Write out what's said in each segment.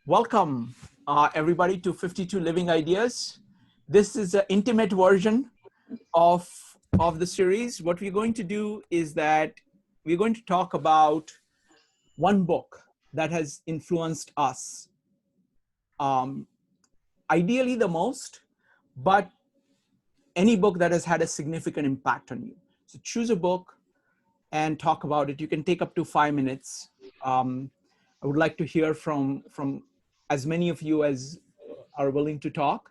Welcome, everybody, to 52 Living Ideas. This is an intimate version of, of the series. What we're going to do is that we're going to talk about one book that has influenced us, um, ideally the most, but any book that has had a significant impact on you. So choose a book and talk about it. You can take up to 5 minutes. I would like to hear from as many of you as are willing to talk,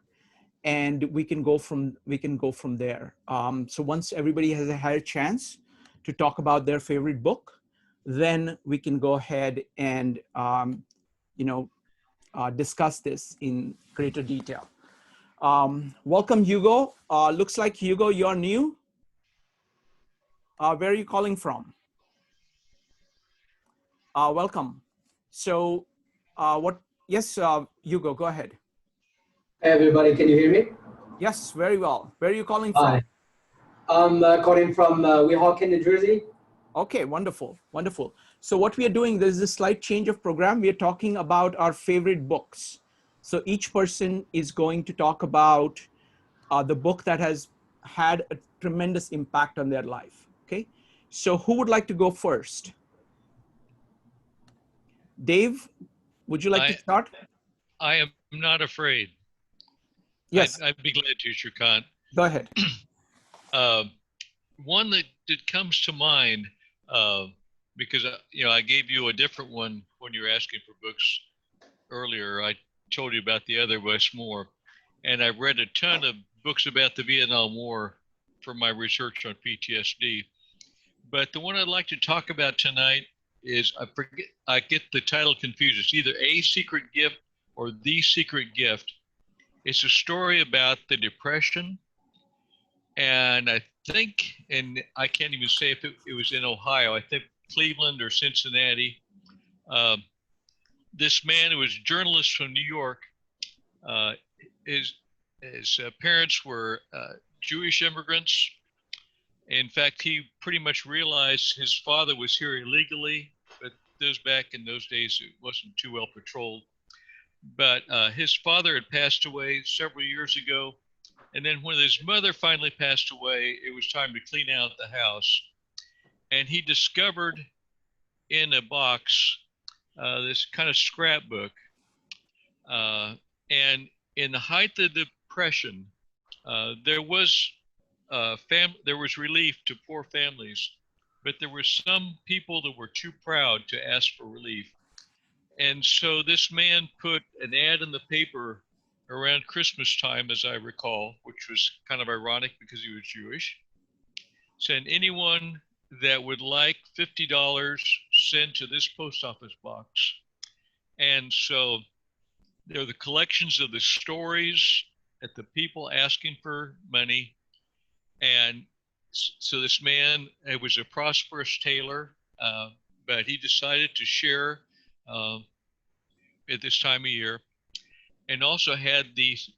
and we can go from there. So once everybody has had a chance to talk about their favorite book, then we can go ahead and discuss this in greater detail. Welcome, Hugo. Looks like Hugo, you're new. Where are you calling from? Welcome. So, what? Yes, Hugo, go ahead. Hey everybody, can you hear me? Yes, very well. Where are you calling Hi, from? I'm calling from Weehawken, New Jersey. Okay, wonderful, wonderful. So what we are doing, there's a slight change of program. We are talking about our favorite books. So each person is going to talk about the book that has had a tremendous impact on their life. Okay. So who would like to go first? Dave, would you like to I start? I am not afraid. Yes, I'd be glad to, Shrikant. go ahead. Uh, one that comes to mind because I gave you a different one when you were asking for books earlier. I told you about the other Westmore, and I've read a ton of books about the Vietnam War for my research on PTSD. But the one I'd like to talk about tonight is I get the title confused. It's either A Secret Gift or The Secret Gift. It's a story about the Depression, and I think, and I can't even say if it was in Ohio, I think Cleveland or Cincinnati. Uh, this man who was a journalist from New York, uh, his parents were Jewish immigrants. In fact, he pretty much realized his father was here illegally, but those back in those days, it wasn't too well patrolled. But his father had passed away several years ago. And then when his mother finally passed away, it was time to clean out the house. And he discovered in a box this kind of scrapbook. And in the height of the Depression, there was there was relief to poor families, but there were some people that were too proud to ask for relief. And so this man put an ad in the paper around Christmas time, as I recall, which was kind of ironic because he was Jewish. Said anyone that would like $50 send to this post office box. And so there are the collections of the stories at the people asking for money. And so this man, it was a prosperous tailor, but he decided to share at this time of year, and also had these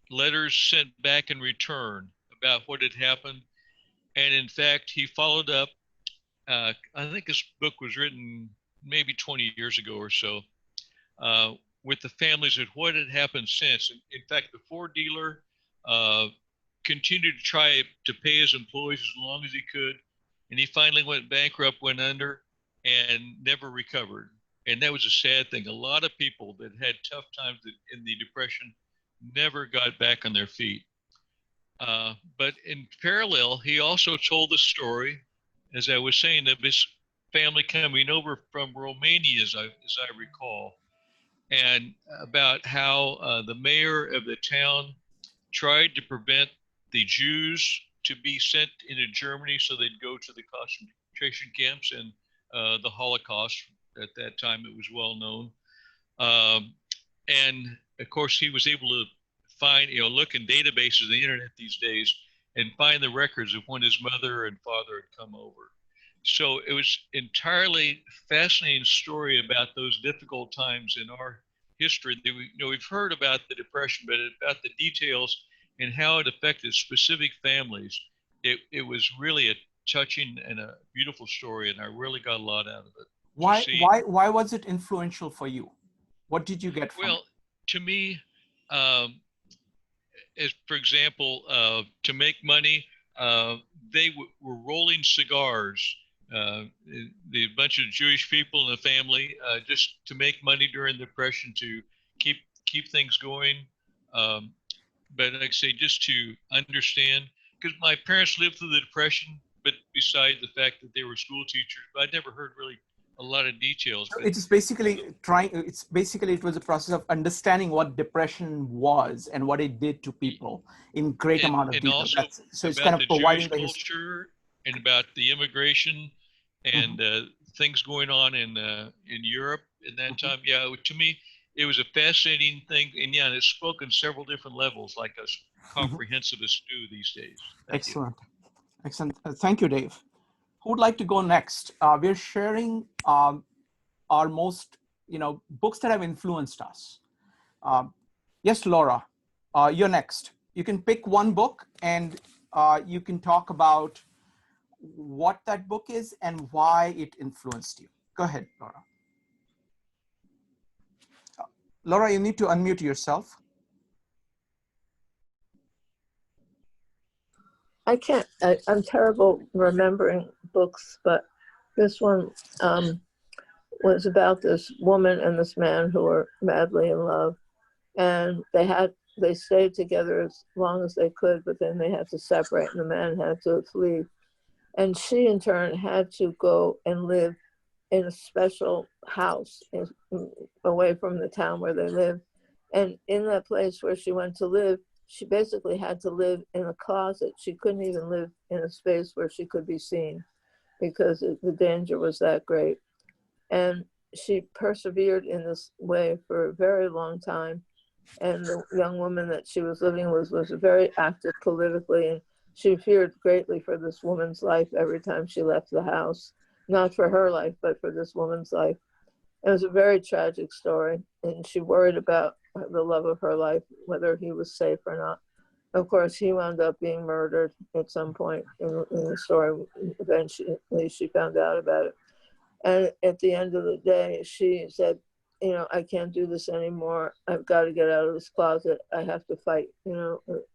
letters sent back in return about what had happened. And in fact, he followed up. I think this book was written maybe 20 years ago or so, with the families of what had happened since. In fact, the Ford dealer continued to try to pay his employees as long as he could, and he finally went bankrupt, went under, and never recovered. And that was a sad thing. A lot of people that had tough times in the Depression never got back on their feet. But in parallel, he also told the story, as I was saying, of his family coming over from Romania, as I recall, and about how the mayor of the town tried to prevent the Jews to be sent into Germany so they'd go to the concentration camps and the Holocaust. At that time, it was well known. And of course, he was able to find, look in databases of the internet these days and find the records of when his mother and father had come over. So it was entirely fascinating story about those difficult times in our history. That we've heard about the Depression, but about the details and how it affected specific families. It was really a touching and a beautiful story, and I really got a lot out of it. Why was it influential for you? What did you get from Well, to me, um, as for example, to make money, they were rolling cigars. The bunch of Jewish people in the family just to make money during the Depression to keep keep things going. Um, but like I say, just to understand, because my parents lived through the Depression, but beside the fact that they were school teachers, but I never heard really a lot of details. it? But It's basically it was a process of understanding what depression was and what it did to people in great amount of and detail. also So it's kind about of the providing Jewish the history. culture and about the immigration and things going on in Europe in that time. Yeah, to me, it was a fascinating thing, and yeah, it spoke on several different levels, like us comprehensivists do these days. Thank you. Excellent. Excellent. Thank you, Dave. Who would like to go next? We're sharing our most, books that have influenced us. Yes, Laura, you're next. You can pick one book and you can talk about what that book is and why it influenced you. Go ahead, Laura. Laura, you need to unmute yourself. I'm terrible remembering books, but this one was about this woman and this man who were madly in love. And they stayed together as long as they could, but then they had to separate and the man had to flee. And she in turn had to go and live in a special house away from the town where they lived. And in that place where she went to live, she basically had to live in a closet. She couldn't even live in a space where she could be seen because the danger was that great. And she persevered in this way for a very long time. And the young woman that she was living with was very active politically, and she feared greatly for this woman's life every time she left the house. Not for her life, but for this woman's life. It was a very tragic story, and she worried about the love of her life, whether he was safe or not. Of course, he wound up being murdered at some point in the story. Eventually, she found out about it. And at the end of the day, she said, I can't do this anymore. I've got to get out of this closet. I have to fight,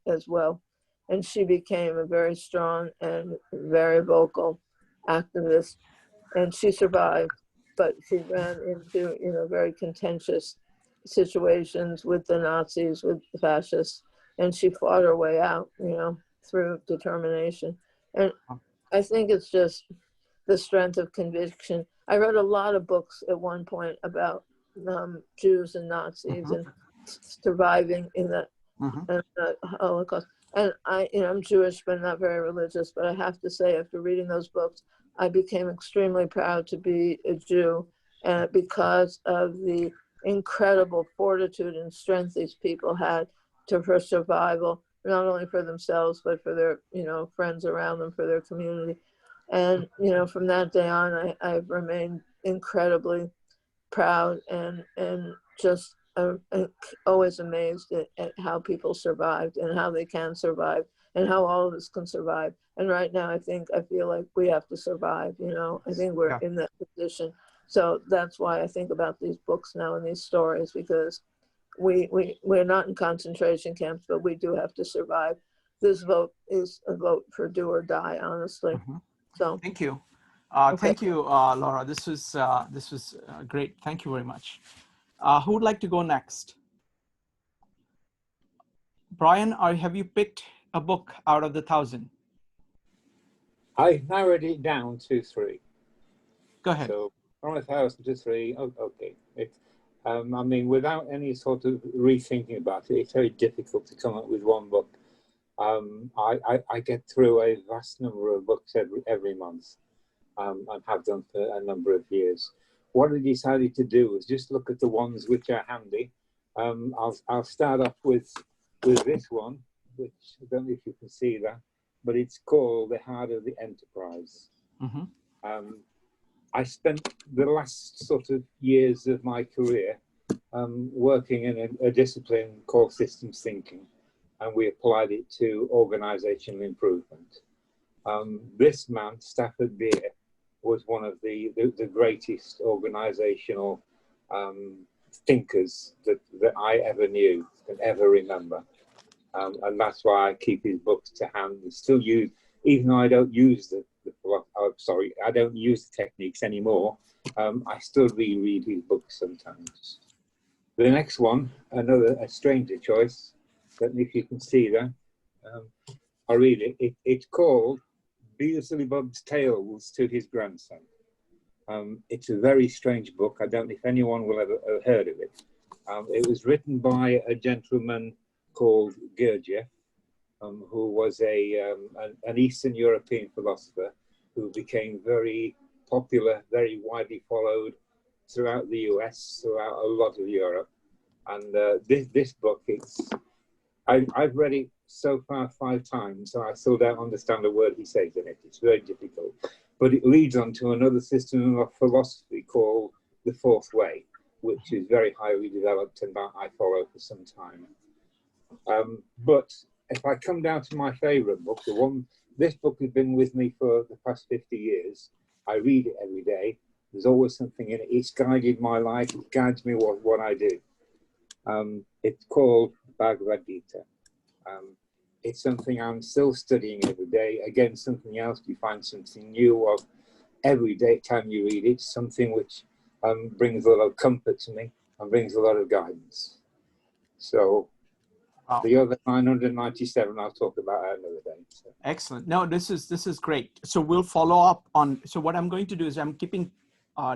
as well. And she became a very strong and very vocal activist. And she survived, but she ran into, very contentious situations with the Nazis, with the fascists, and she fought her way out, through determination. And I think it's just the strength of conviction. I read a lot of books at one point about Jews and Nazis and surviving in the Holocaust. And I'm Jewish, but not very religious. But I have to say, after reading those books, I became extremely proud to be a Jew, and because of the incredible fortitude and strength these people had for survival, not only for themselves, but for their, friends around them, for their community. And, from that day on, I've remained incredibly proud and just always amazed at how people survived and how they can survive and how all of us can survive. And right now, I feel like we have to survive, I think we're in that position. So that's why I think about these books now and these stories, because we're not in concentration camps, but we do have to survive. This vote is a vote for do or die, honestly. So thank you. Okay. Thank you, Laura. This was great. Thank you very much. Who would like to go next? Brian, have you picked a book out of the 1,000? I narrowed it down to 3. Go ahead. So from 1,000 to 3. Oh, okay. Without any sort of rethinking about it, it's very difficult to come up with one book. I get through a vast number of books every month, and have done for a number of years. What I decided to do was just look at the ones which are handy. I'll start off with this one, which I don't know if you can see that, but it's called The Heart of the Enterprise. I spent the last sort of years of my career working in a discipline called systems thinking, and we applied it to organizational improvement. This man, Stafford Beer, was one of the greatest organizational thinkers that I ever knew and ever remember. And that's why I keep his books to hand and still use, even though I don't use I don't use the techniques anymore. I still reread his books sometimes. The next one, a stranger choice. Don't know if you can see that. I'll read it. It's called Beelzebub's Tales to His Grandson. It's a very strange book. I don't know if anyone will ever have heard of it. It was written by a gentleman called Gurdjieff, who was an Eastern European philosopher who became very popular, very widely followed throughout the US, throughout a lot of Europe. And this book, I've read it so far 5 times, so I still don't understand a word he says in it. It's very difficult. But it leads on to another system of philosophy called the Fourth Way, which is very highly developed and that I follow for some time. But if I come down to my favorite book, this book has been with me for the past 50 years. I read it every day. There's always something in it. It's guided my life. It guides me what I do. It's called Bhagavad Gita. It's something I'm still studying every day. Again, something else, you find something new of every day time you read it, something which brings a lot of comfort to me and brings a lot of guidance. So Wow. the other 997, I'll talk about another day. So. Excellent. No, this is great. So we'll follow up on, so what I'm going to do is I'm keeping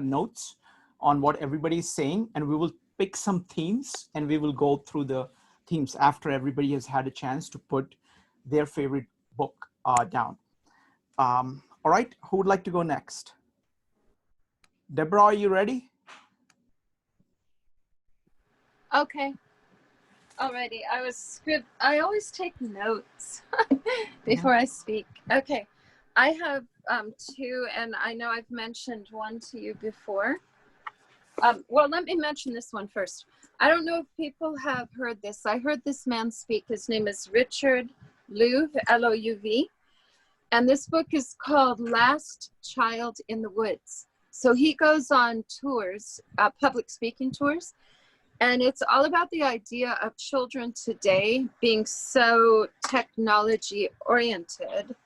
notes on what everybody's saying, and we will pick some themes and we will go through the themes after everybody has had a chance to put their favorite book down. All right, who would like to go next? Deborah, are you ready? Okay. Alrighty. I always take notes before I speak. Okay. I have 2, and I know I've mentioned one to you before. Well, let me mention this one first. I don't know if people have heard this. I heard this man speak. His name is Richard Louv, L-O-U-V. And this book is called Last Child in the Woods. So he goes on tours, public speaking tours, and it's all about the idea of children today being so technology oriented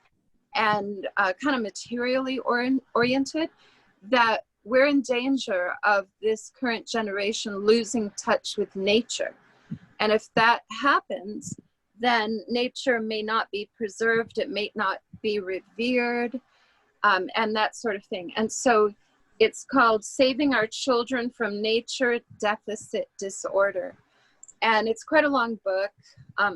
and kind of materially oriented that we're in danger of this current generation losing touch with nature. And if that happens, then nature may not be preserved, it may not be revered, and that sort of thing. And so it's called Saving Our Children from Nature Deficit Disorder. And it's quite a long book,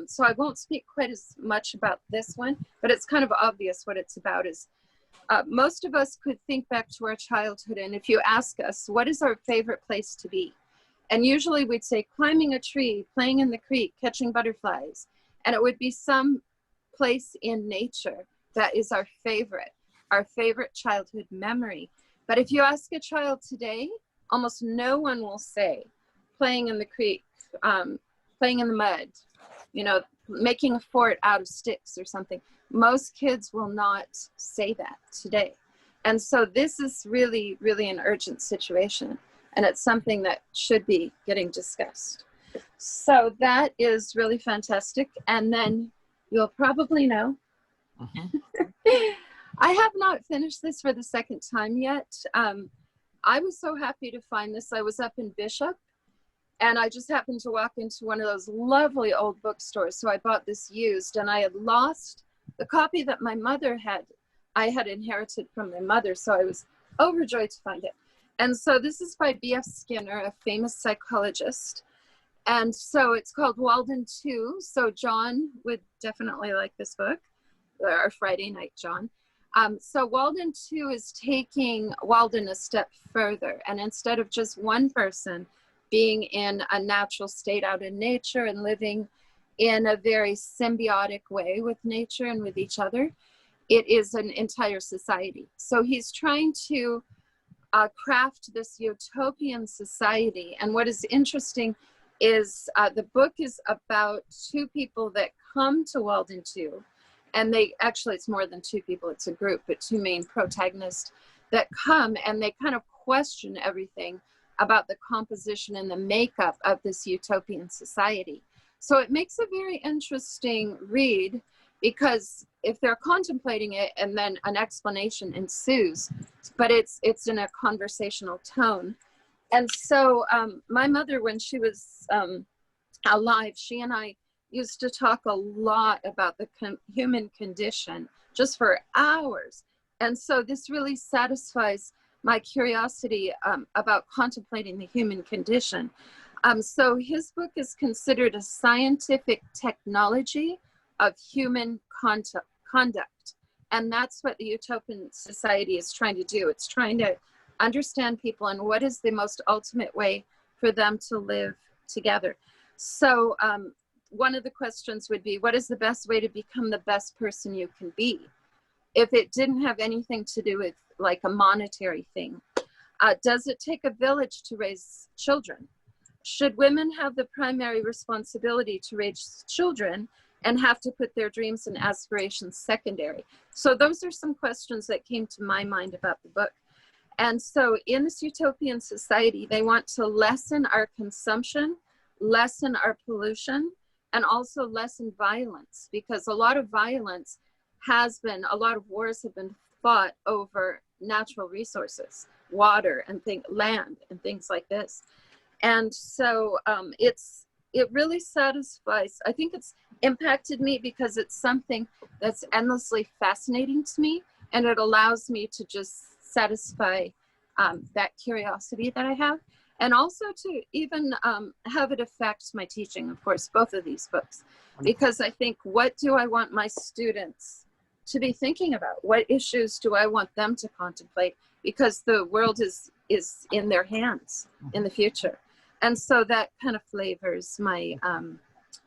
so I won't speak quite as much about this one, but it's kind of obvious what it's about. Is most of us could think back to our childhood, and if you ask us, what is our favorite place to be? And usually we'd say climbing a tree, playing in the creek, catching butterflies. And it would be some place in nature that is our favorite childhood memory. But if you ask a child today, almost no one will say playing in the creek, playing in the mud, you know, making a fort out of sticks or something. Most kids will not say that today. And so this is really, really an urgent situation. And it's something that should be getting discussed. So that is really fantastic. And then you'll probably know, I have not finished this for the second time yet. I was so happy to find this. I was up in Bishop and I just happened to walk into one of those lovely old bookstores. So I bought this used, and I had lost the copy that my mother had. I had inherited from my mother. So I was overjoyed to find it. And so this is by B.F. Skinner, a famous psychologist. And so it's called Walden 2. So John would definitely like this book, or Friday Night John. So Walden 2 is taking Walden a step further. And instead of just one person being in a natural state out in nature and living in a very symbiotic way with nature and with each other, it is an entire society. So he's trying to craft this utopian society. And what is interesting is the book is about 2 people that come to Walden 2. And they actually, it's more than 2 people, it's a group, but 2 main protagonists that come and they kind of question everything about the composition and the makeup of this utopian society. So it makes a very interesting read, because if they're contemplating it and then an explanation ensues, but it's in a conversational tone. And so my mother, when she was alive, she and I used to talk a lot about the human condition just for hours. And so this really satisfies my curiosity about contemplating the human condition. So his book is considered a scientific technology of human conduct. And that's what the Utopian Society is trying to do. It's trying to understand people and what is the most ultimate way for them to live together. So one of the questions would be, what is the best way to become the best person you can be? If it didn't have anything to do with like a monetary thing, does it take a village to raise children? Should women have the primary responsibility to raise children and have to put their dreams and aspirations secondary? So those are some questions that came to my mind about the book. And so in this utopian society, they want to lessen our consumption, lessen our pollution, and also lessen violence, because a lot of violence a lot of wars have been fought over natural resources, water and land and things like this. And so it really satisfies. I think it's impacted me because it's something that's endlessly fascinating to me, and it allows me to just satisfy that curiosity that I have, and also to even have it affect my teaching, of course, both of these books, because I think, what do I want my students to be thinking about? What issues do I want them to contemplate? Because the world is in their hands in the future. And so that kind of flavors my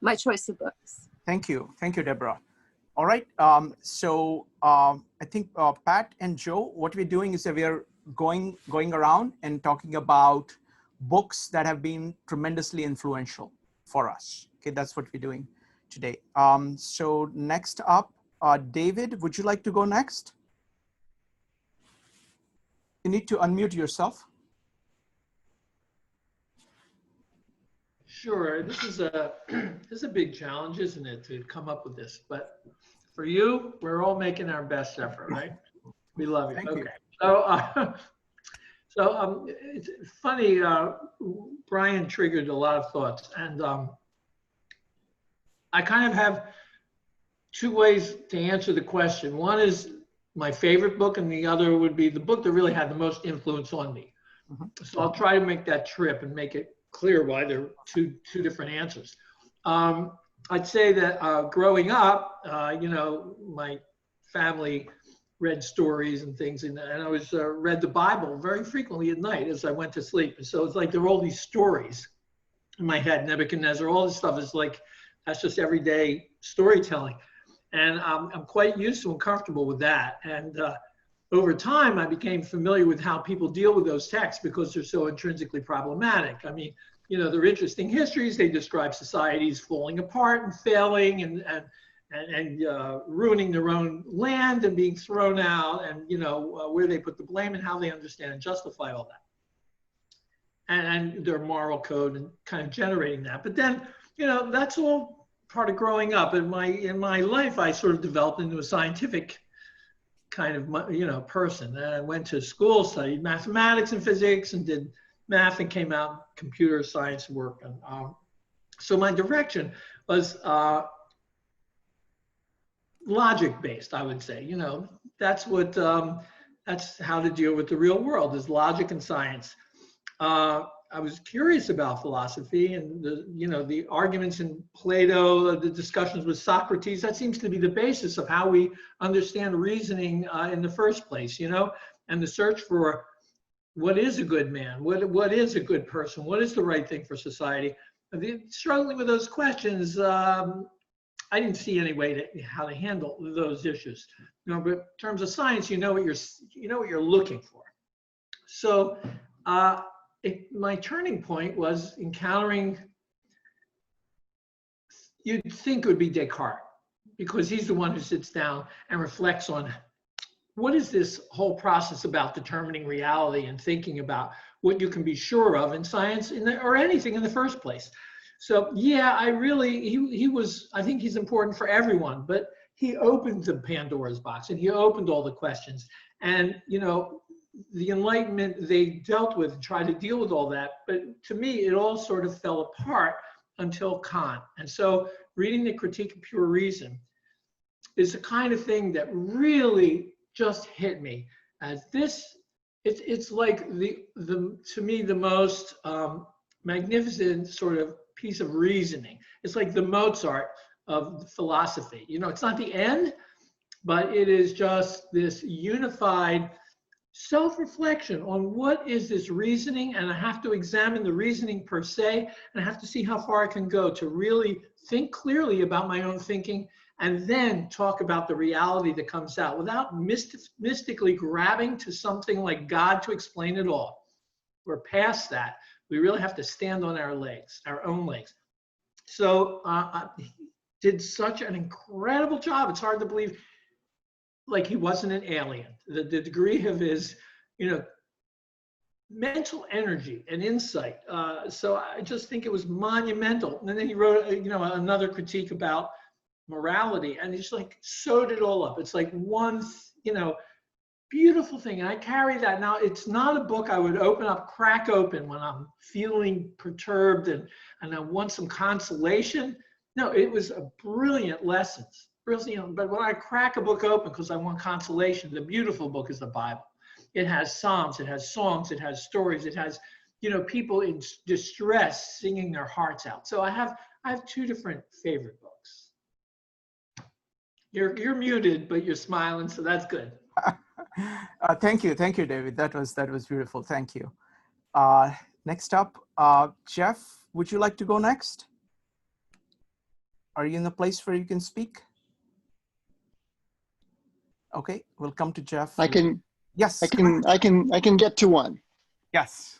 my choice of books. Thank you, Deborah. All right, so I think Pat and Joe, what we're doing is that we are going around and talking about books that have been tremendously influential for us. Okay, that's what we're doing today. So next up, David, would you like to go next? You need to unmute yourself. Sure, this is a big challenge, isn't it, to come up with this? But for you, we're all making our best effort, right? We love you. Thank okay. you. So it's funny. Brian triggered a lot of thoughts, and I kind of have two ways to answer the question. One is my favorite book, and the other would be the book that really had the most influence on me. Mm-hmm. So I'll try to make that trip and make it clear why there are two different answers. I'd say that growing up, my family read stories and things, and I was read the Bible very frequently at night as I went to sleep. And so it's like there were all these stories in my head. Nebuchadnezzar, all this stuff is like, that's just everyday storytelling. And I'm quite used to and comfortable with that. And over time, I became familiar with how people deal with those texts because they're so intrinsically problematic. I mean, they're interesting histories. They describe societies falling apart and failing and ruining their own land and being thrown out, and where they put the blame and how they understand and justify all that, and their moral code and kind of generating that. But then that's all part of growing up. In my life, I sort of developed into a scientific kind of person. And I went to school, studied mathematics and physics, and did math, and came out computer science work. And so my direction was logic-based, I would say. That's what that's how to deal with the real world, is logic and science. I was curious about philosophy and the arguments in Plato, the discussions with Socrates. That seems to be the basis of how we understand reasoning in the first place. And the search for what is a good man, what is a good person, what is the right thing for society. Struggling with those questions, I didn't see any way how to handle those issues. But in terms of science, you know what you're looking for. So my turning point was encountering, you'd think it would be Descartes, because he's the one who sits down and reflects on what is this whole process about determining reality and thinking about what you can be sure of in science or anything in the first place. So yeah, he was, I think he's important for everyone, but he opened the Pandora's box and he opened all the questions. And, you know, the Enlightenment, they dealt with and tried to deal with all that. But to me, it all sort of fell apart until Kant. And so reading the Critique of Pure Reason is the kind of thing that really just hit me as this. It's like to me the most magnificent sort of piece of reasoning. It's like the Mozart of philosophy. You know, it's not the end, but it is just this unified self-reflection on what is this reasoning, and I have to examine the reasoning per se, and I have to see how far I can go to really think clearly about my own thinking, and then talk about the reality that comes out without mystically grabbing to something like God to explain it all. We're past that. We really have to stand on our legs, our own legs. So he did such an incredible job. It's hard to believe like he wasn't an alien. The degree of his, you know, mental energy and insight. So I just think it was monumental. And then he wrote, you know, another critique about morality, and he's like sewed it all up. It's like one, you know, beautiful thing. And I carry that. Now, it's not a book I would open up, crack open when I'm feeling perturbed and I want some consolation. No, it was a brilliant lessons. Brilliant. But when I crack a book open because I want consolation, the beautiful book is the Bible. It has psalms, it has songs, it has stories, it has, you know, people in distress singing their hearts out. So I have two different favorite books. You're muted, but you're smiling, so that's good. Thank you, David. That was beautiful. Thank you. Next up, Jeff, would you like to go next? Are you in a place where you can speak? Okay, we'll come to Jeff. I can. Yes. I can get to one. Yes.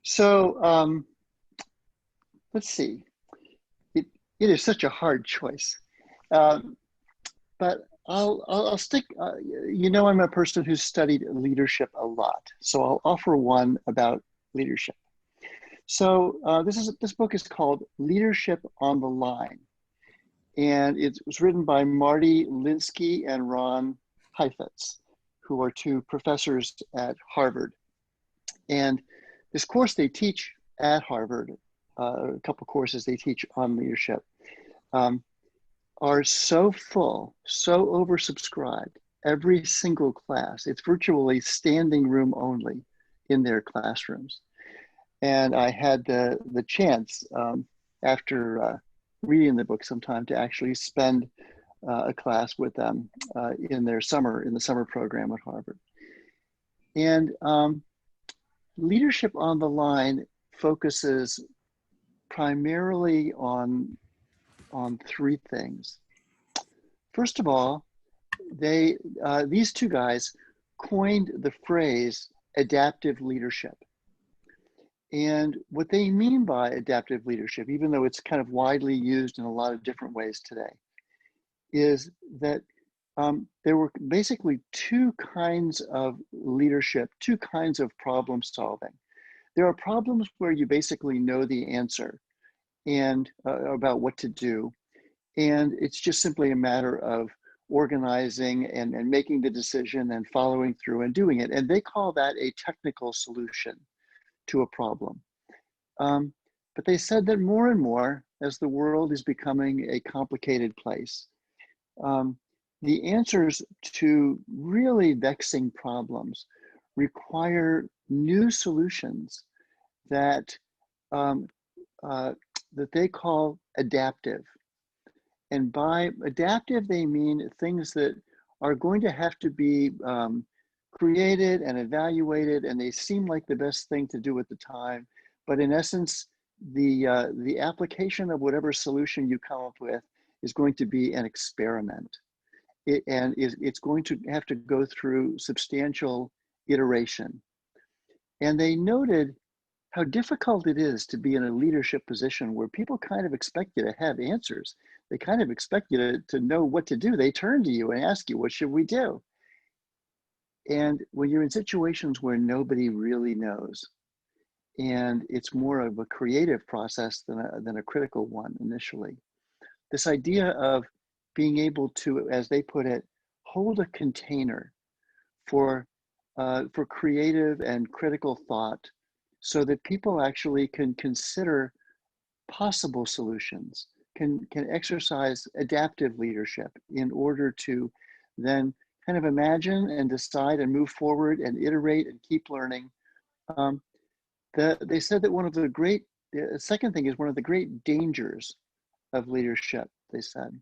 So let's see. It is such a hard choice, but I'll stick. You know, I'm a person who's studied leadership a lot, so I'll offer one about leadership. So this book is called Leadership on the Line, and it was written by Marty Linsky and Ron Heifetz, who are two professors at Harvard. And this course they teach at Harvard, a couple courses they teach on leadership, are so full, so oversubscribed, every single class. It's virtually standing room only in their classrooms. And I had the chance after reading the book sometime to actually spend a class with them in the summer program at Harvard. And Leadership on the Line focuses primarily on three things. First of all, these two guys coined the phrase adaptive leadership. And what they mean by adaptive leadership, even though it's kind of widely used in a lot of different ways today, is that there were basically two kinds of leadership, two kinds of problem solving. There are problems where you basically know the answer and about what to do. And it's just simply a matter of organizing and making the decision and following through and doing it. And they call that a technical solution to a problem. But they said that more and more, as the world is becoming a complicated place, the answers to really vexing problems require new solutions that that they call adaptive. And by adaptive, they mean things that are going to have to be created and evaluated, and they seem like the best thing to do at the time. But in essence, the application of whatever solution you come up with is going to be an experiment. It's going to have to go through substantial iteration. And they noted how difficult it is to be in a leadership position where people kind of expect you to have answers. They kind of expect you to know what to do. They turn to you and ask you, what should we do? And when you're in situations where nobody really knows, and it's more of a creative process than a critical one initially, this idea of being able to, as they put it, hold a container for creative and critical thought, so that people actually can consider possible solutions, can exercise adaptive leadership in order to then kind of imagine and decide and move forward and iterate and keep learning. They said that the second thing is one of the great dangers of leadership, they said,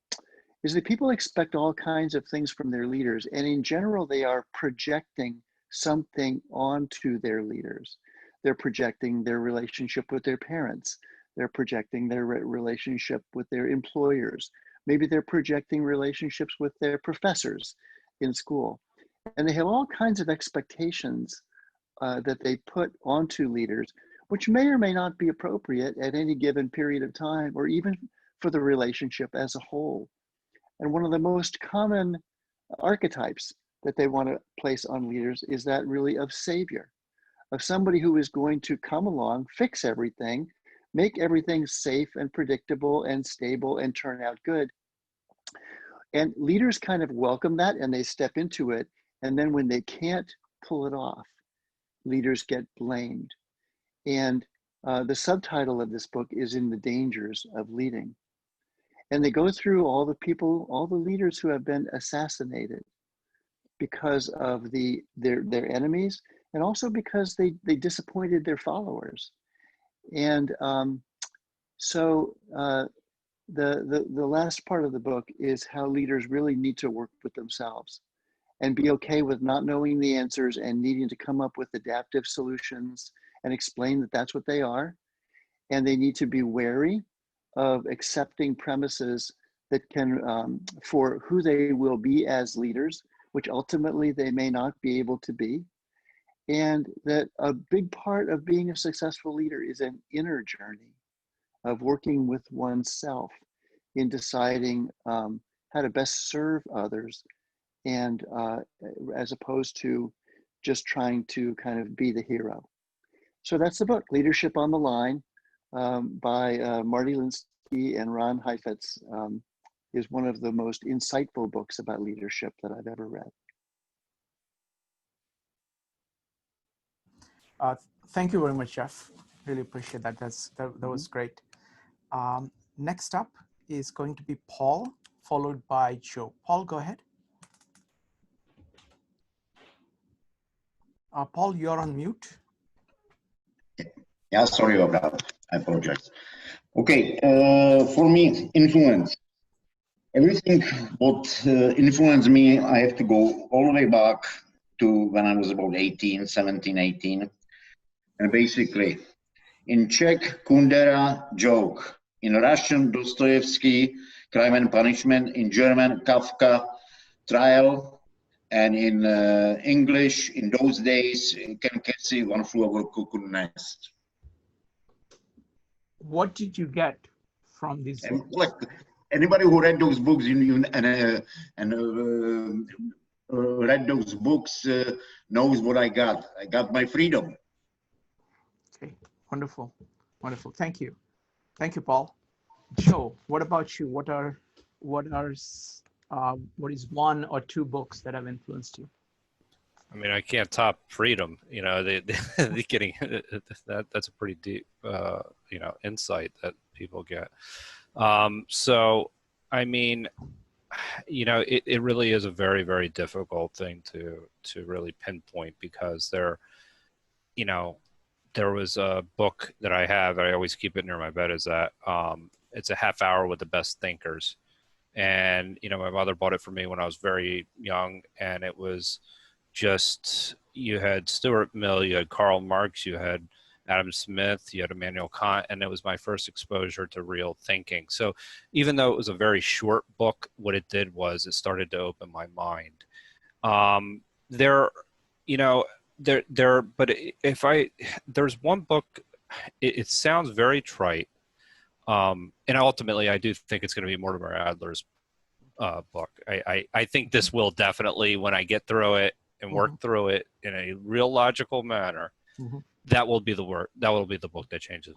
is that people expect all kinds of things from their leaders. And in general, they are projecting something onto their leaders. They're projecting their relationship with their parents. They're projecting their relationship with their employers. Maybe they're projecting relationships with their professors in school. And they have all kinds of expectations that they put onto leaders, which may or may not be appropriate at any given period of time, or even for the relationship as a whole. And one of the most common archetypes that they want to place on leaders is that really of savior, of somebody who is going to come along, fix everything, make everything safe and predictable and stable and turn out good. And leaders kind of welcome that and they step into it. And then when they can't pull it off, leaders get blamed. And the subtitle of this book is In the Dangers of Leading. And they go through all the leaders who have been assassinated because of their enemies, and also because they disappointed their followers. And so the last part of the book is how leaders really need to work with themselves and be okay with not knowing the answers and needing to come up with adaptive solutions and explain that that's what they are. And they need to be wary of accepting premises that can, for who they will be as leaders, which ultimately they may not be able to be. And that a big part of being a successful leader is an inner journey of working with oneself in deciding how to best serve others, and as opposed to just trying to kind of be the hero. So that's the book, Leadership on the Line, by Marty Linsky and Ron Heifetz, is one of the most insightful books about leadership that I've ever read. Thank you very much, Jeff. Really appreciate that. That was great. Next up is going to be Paul, followed by Joe. Paul, go ahead. Paul, you're on mute. Yeah, sorry about that. I apologize. Okay, for me, influence. Everything what influenced me, I have to go all the way back to when I was about 17, 18. And basically, in Czech, Kundera, joke. In Russian, Dostoevsky, Crime and Punishment. In German, Kafka, Trial. And in English, in those days, Ken Kesey, One Flew Over the Cuckoo's Nest. What did you get from these books? Like anybody who read those books read those books knows what I got. I got my freedom. Okay, wonderful, wonderful. Thank you, Paul. Joe, what about you? What is one or two books that have influenced you? I mean, I can't top freedom. You know, the getting that's a pretty deep, insight that people get. So, I mean, it really is a very, very difficult thing to really pinpoint, because there was a book that I have, I always keep it near my bed, is that it's a half hour with the best thinkers. And, my mother bought it for me when I was very young, and it was just, you had Stuart Mill, you had Karl Marx, you had Adam Smith, you had Immanuel Kant, and it was my first exposure to real thinking. So even though it was a very short book, what it did was it started to open my mind. There's one book, it sounds very trite. And ultimately I do think it's going to be Mortimer Adler's book. I think this will definitely, when I get through it and work through it in a real logical manner, that will be the work. That will be the book that changes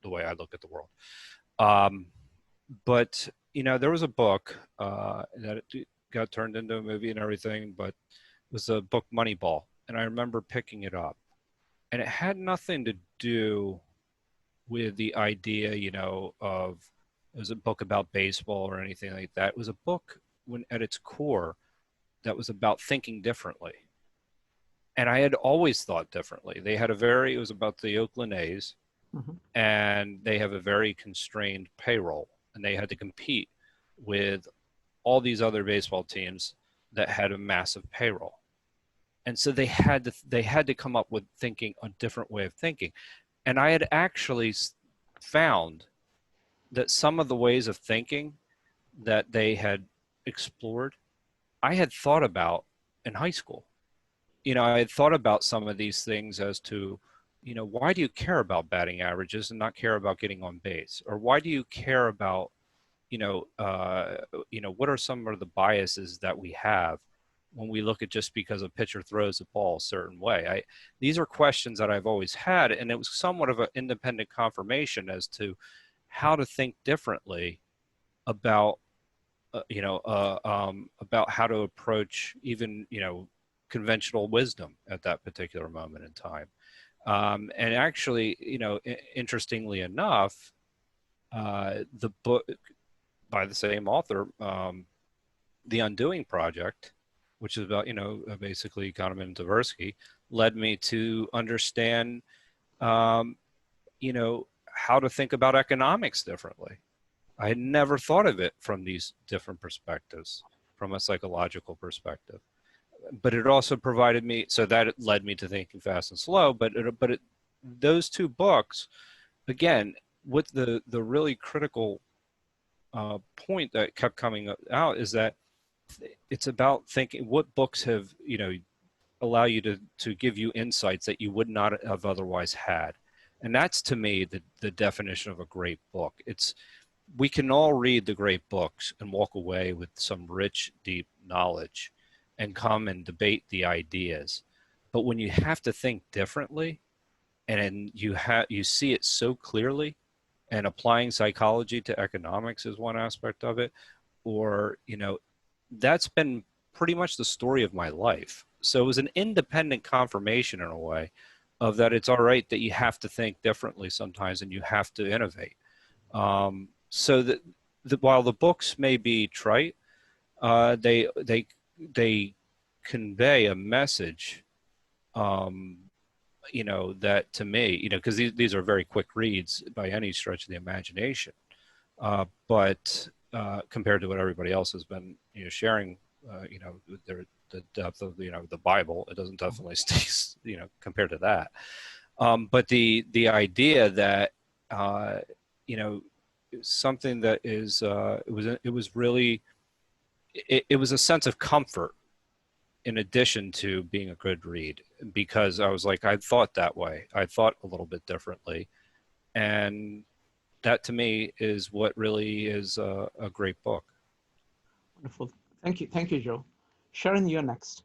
the way I look at the world. But you know, there was a book that got turned into a movie and everything, but it was a book, Moneyball, and I remember picking it up, and it had nothing to do with the idea, you know, of it was a book about baseball or anything like that. It was a book when at its core that was about thinking differently. And I had always thought differently. They had it was about the Oakland A's, and they have a very constrained payroll, and they had to compete with all these other baseball teams that had a massive payroll. And so they had to come up with thinking a different way of thinking. And I had actually found that some of the ways of thinking that they had explored, I had thought about in high school. You know, I had thought about some of these things as to, you know, why do you care about batting averages and not care about getting on base? Or why do you care about, you know, what are some of the biases that we have when we look at just because a pitcher throws the ball a certain way? These are questions that I've always had, and it was somewhat of an independent confirmation as to how to think differently about, about how to approach even, you know, conventional wisdom at that particular moment in time. And actually, you know, interestingly enough, the book by the same author, The Undoing Project, which is about, you know, basically Kahneman and Tversky, led me to understand, you know, how to think about economics differently. I had never thought of it from these different perspectives, from a psychological perspective. But it also provided me, so that it led me to Thinking Fast and Slow. Those two books, again, with the really critical point that kept coming out is that it's about thinking what books have, you know, allow you to give you insights that you would not have otherwise had. And that's, to me, the definition of a great book. We can all read the great books and walk away with some rich, deep knowledge and come and debate the ideas. But when you have to think differently, and you see it so clearly, and applying psychology to economics is one aspect of it, or, you know, that's been pretty much the story of my life. So it was an independent confirmation in a way of that it's all right that you have to think differently sometimes and you have to innovate. So that while the books may be trite, they convey a message, you know, that to me, you know, because these are very quick reads by any stretch of the imagination, but compared to what everybody else has been, you know, sharing, you know, the depth of, you know, the Bible, it doesn't definitely stay, you know, compared to that. But the idea that, you know, something that is, it was really, it was a sense of comfort in addition to being a good read, because I was like, I thought that way. I thought a little bit differently. And that to me is what really is a great book. Wonderful. Thank you. Thank you, Joe. Sharon, you're next.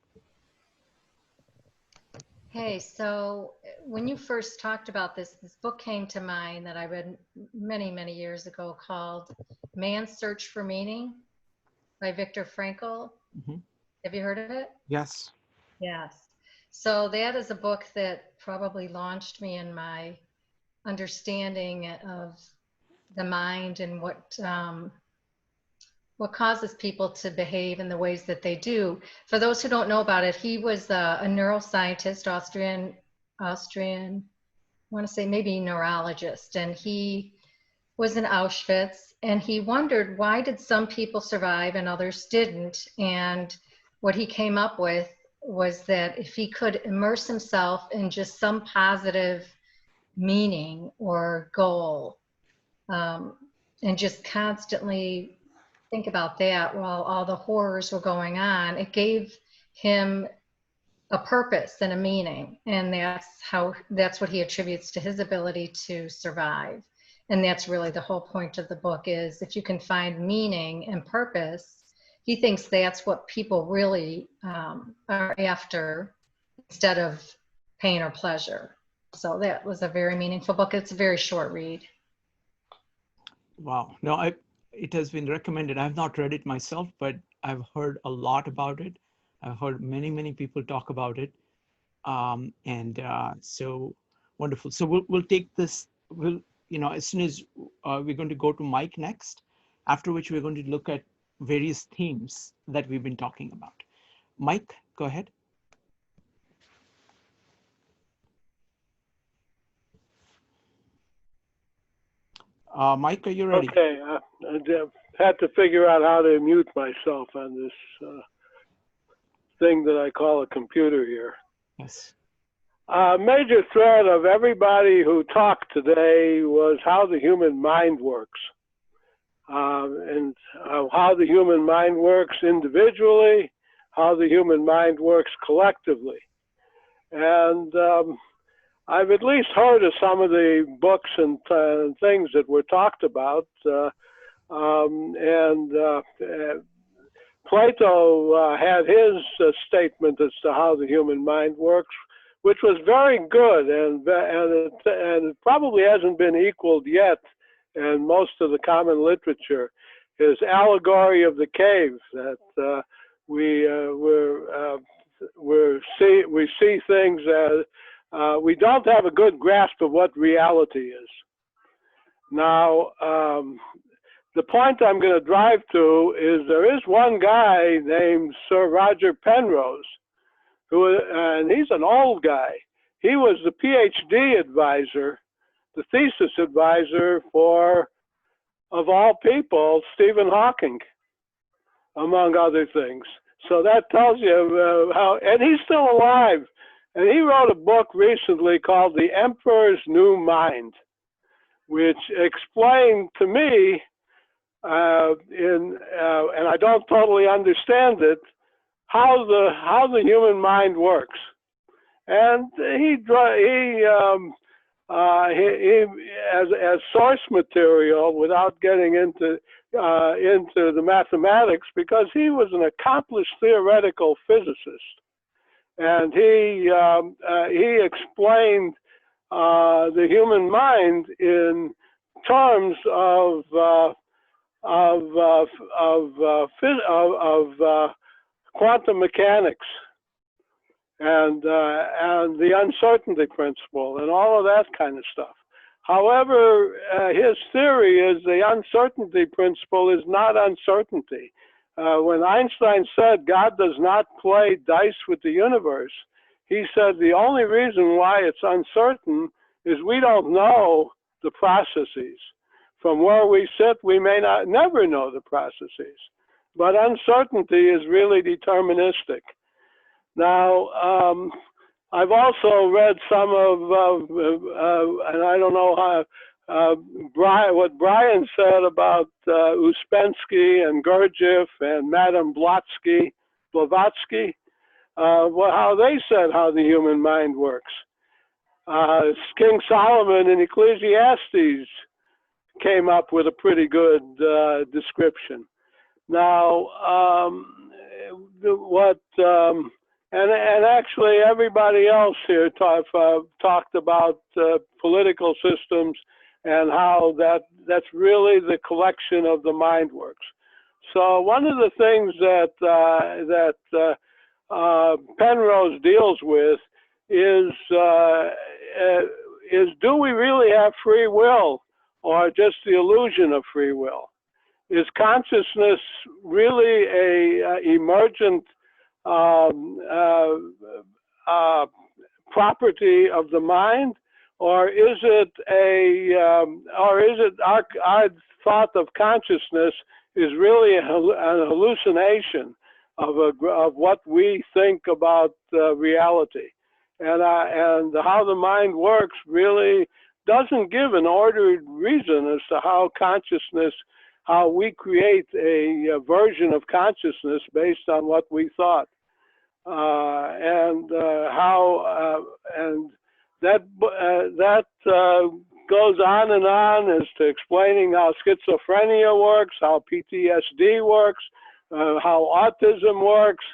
Hey, so when you first talked about this book came to mind that I read many, many years ago called Man's Search for Meaning by Viktor Frankl. Have you heard of it? Yes. Yes. So that is a book that probably launched me in my understanding of the mind and what causes people to behave in the ways that they do. For those who don't know about it, he was a neuroscientist, Austrian, I want to say maybe neurologist, and he was in Auschwitz, and he wondered, why did some people survive and others didn't? And what he came up with was that if he could immerse himself in just some positive meaning or goal, and just constantly think about that while all the horrors were going on, it gave him a purpose and a meaning. And that's what he attributes to his ability to survive. And that's really the whole point of the book, is if you can find meaning and purpose, he thinks that's what people really are after instead of pain or pleasure. So that was a very meaningful book. It's a very short read. Wow. No, it has been recommended. I've not read it myself, but I've heard a lot about it. I've heard many people talk about it. So wonderful. So we'll take this, as soon as we're going to go to Mike next, after which we're going to look at various themes that we've been talking about. Mike, go ahead. Mike, are you ready? Okay, I had to figure out how to mute myself on this thing that I call a computer here. Yes. Major thread of everybody who talked today was how the human mind works, and how the human mind works individually, how the human mind works collectively. And I've at least heard of some of the books and things that were talked about. Plato had his statement as to how the human mind works, which was very good, and it probably hasn't been equaled yet in most of the common literature. His allegory of the cave, that we see things as we don't have a good grasp of what reality is. Now, the point I'm going to drive to is there is one guy named Sir Roger Penrose, and he's an old guy. He was the PhD advisor, the thesis advisor for, of all people, Stephen Hawking, among other things. So that tells you how, and he's still alive. And he wrote a book recently called The Emperor's New Mind, which explained to me, and I don't totally understand it, how the human mind works. And he as source material, without getting into the mathematics, because he was an accomplished theoretical physicist. And he explained the human mind in terms of quantum mechanics and the uncertainty principle and all of that kind of stuff. However, his theory is the uncertainty principle is not uncertainty. When Einstein said God does not play dice with the universe, he said the only reason why it's uncertain is we don't know the processes. From where we sit, we may never know the processes. But uncertainty is really deterministic. Now, I've also read some of, and I don't know how, what Brian said about Ouspensky and Gurdjieff and Madame Blavatsky, how they said how the human mind works. King Solomon in Ecclesiastes came up with a pretty good description. Now, and actually everybody else here talked about political systems and how that's really the collection of the mind works. So one of the things that Penrose deals with is do we really have free will or just the illusion of free will? Is consciousness really a emergent property of the mind, or is it our thought of consciousness is really an hallucination of what we think about reality, and how the mind works really doesn't give an ordered reason as to how consciousness, how we create a version of consciousness based on what we thought, and that goes on as to explaining how schizophrenia works, how PTSD works, how autism works,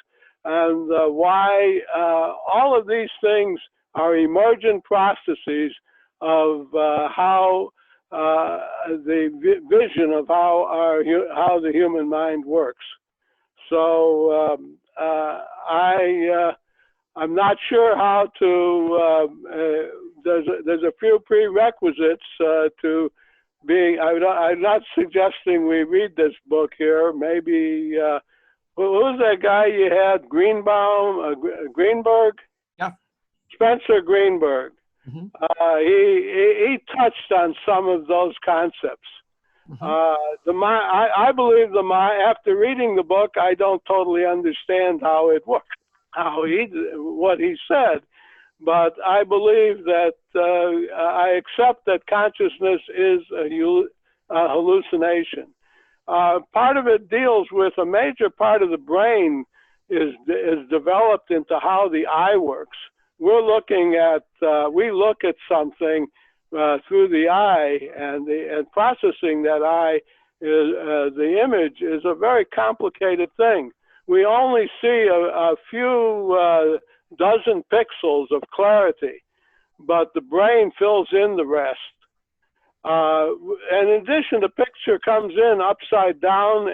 and why all of these things are emergent processes of how the vision of how the human mind works. So I'm not sure how to. There's a few prerequisites to being. I'm not suggesting we read this book here. Maybe who's that guy you had? Greenberg. Yeah. Spencer Greenberg. Mm-hmm. He touched on some of those concepts. Mm-hmm. The mind. I believe the mind. After reading the book, I don't totally understand how it works, what he said, but I believe that I accept that consciousness is a hallucination. Part of it deals with a major part of the brain is developed into how the eye works. We're looking at we look at something through the eye, and processing that eye is the image is a very complicated thing. We only see a few dozen pixels of clarity, but the brain fills in the rest. And in addition, the picture comes in upside down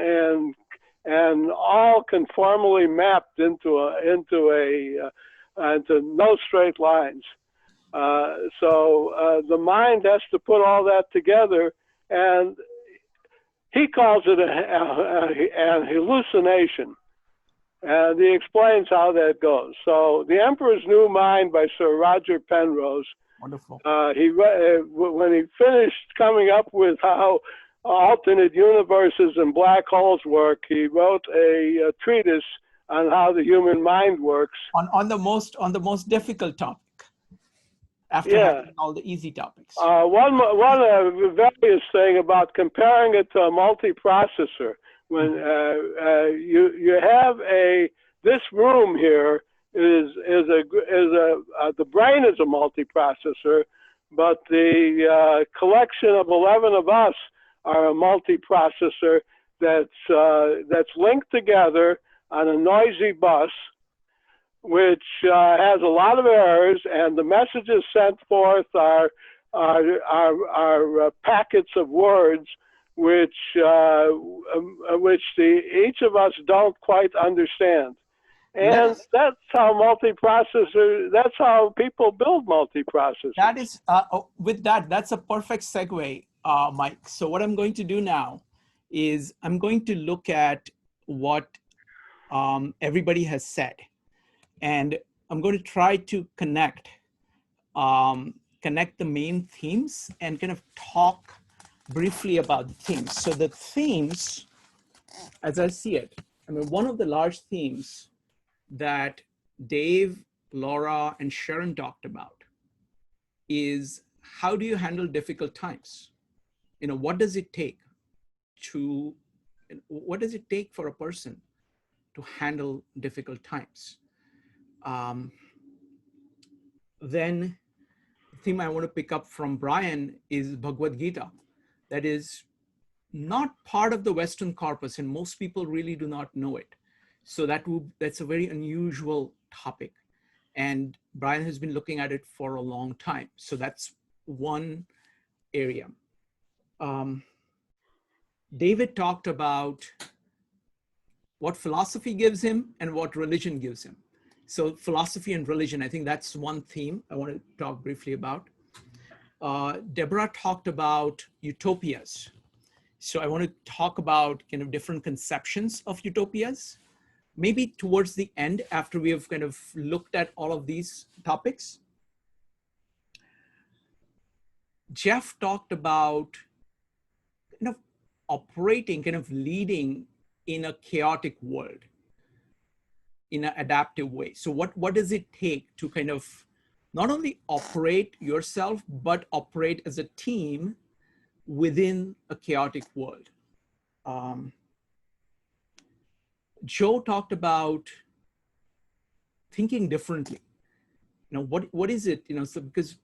and all conformally mapped into no straight lines. So the mind has to put all that together, and he calls it a hallucination. And he explains how that goes. So The Emperor's New Mind by Sir Roger Penrose. Wonderful. When he finished coming up with how alternate universes and black holes work, he wrote a treatise on how the human mind works. On the most difficult topic. After having all the easy topics. One various thing about comparing it to a multiprocessor. When you have this room here the brain is a multiprocessor, but the collection of 11 of us are a multiprocessor that's linked together on a noisy bus, which has a lot of errors, and the messages sent forth are packets of words which each of us don't quite understand. And that's how that's how people build multiprocessors. That is, that's a perfect segue, Mike. So what I'm going to do now is I'm going to look at what everybody has said. And I'm going to try to connect the main themes and kind of talk briefly about the themes. So the themes, as I see it, I mean, one of the large themes that Dave, Laura, and Sharon talked about is how do you handle difficult times? You know, what does it take for a person to handle difficult times? Then the theme I want to pick up from Brian is Bhagavad Gita. That is not part of the Western corpus, and most people really do not know it. So that's a very unusual topic. And Brian has been looking at it for a long time. So that's one area. David talked about what philosophy gives him and what religion gives him. So philosophy and religion, I think that's one theme I want to talk briefly about. Deborah talked about utopias. So I want to talk about kind of different conceptions of utopias, maybe towards the end after we have kind of looked at all of these topics. Jeff talked about kind of operating, kind of leading in a chaotic world, in an adaptive way. So what does it take to kind of not only operate yourself, but operate as a team within a chaotic world? Joe talked about thinking differently. You know, what is it? You know, so because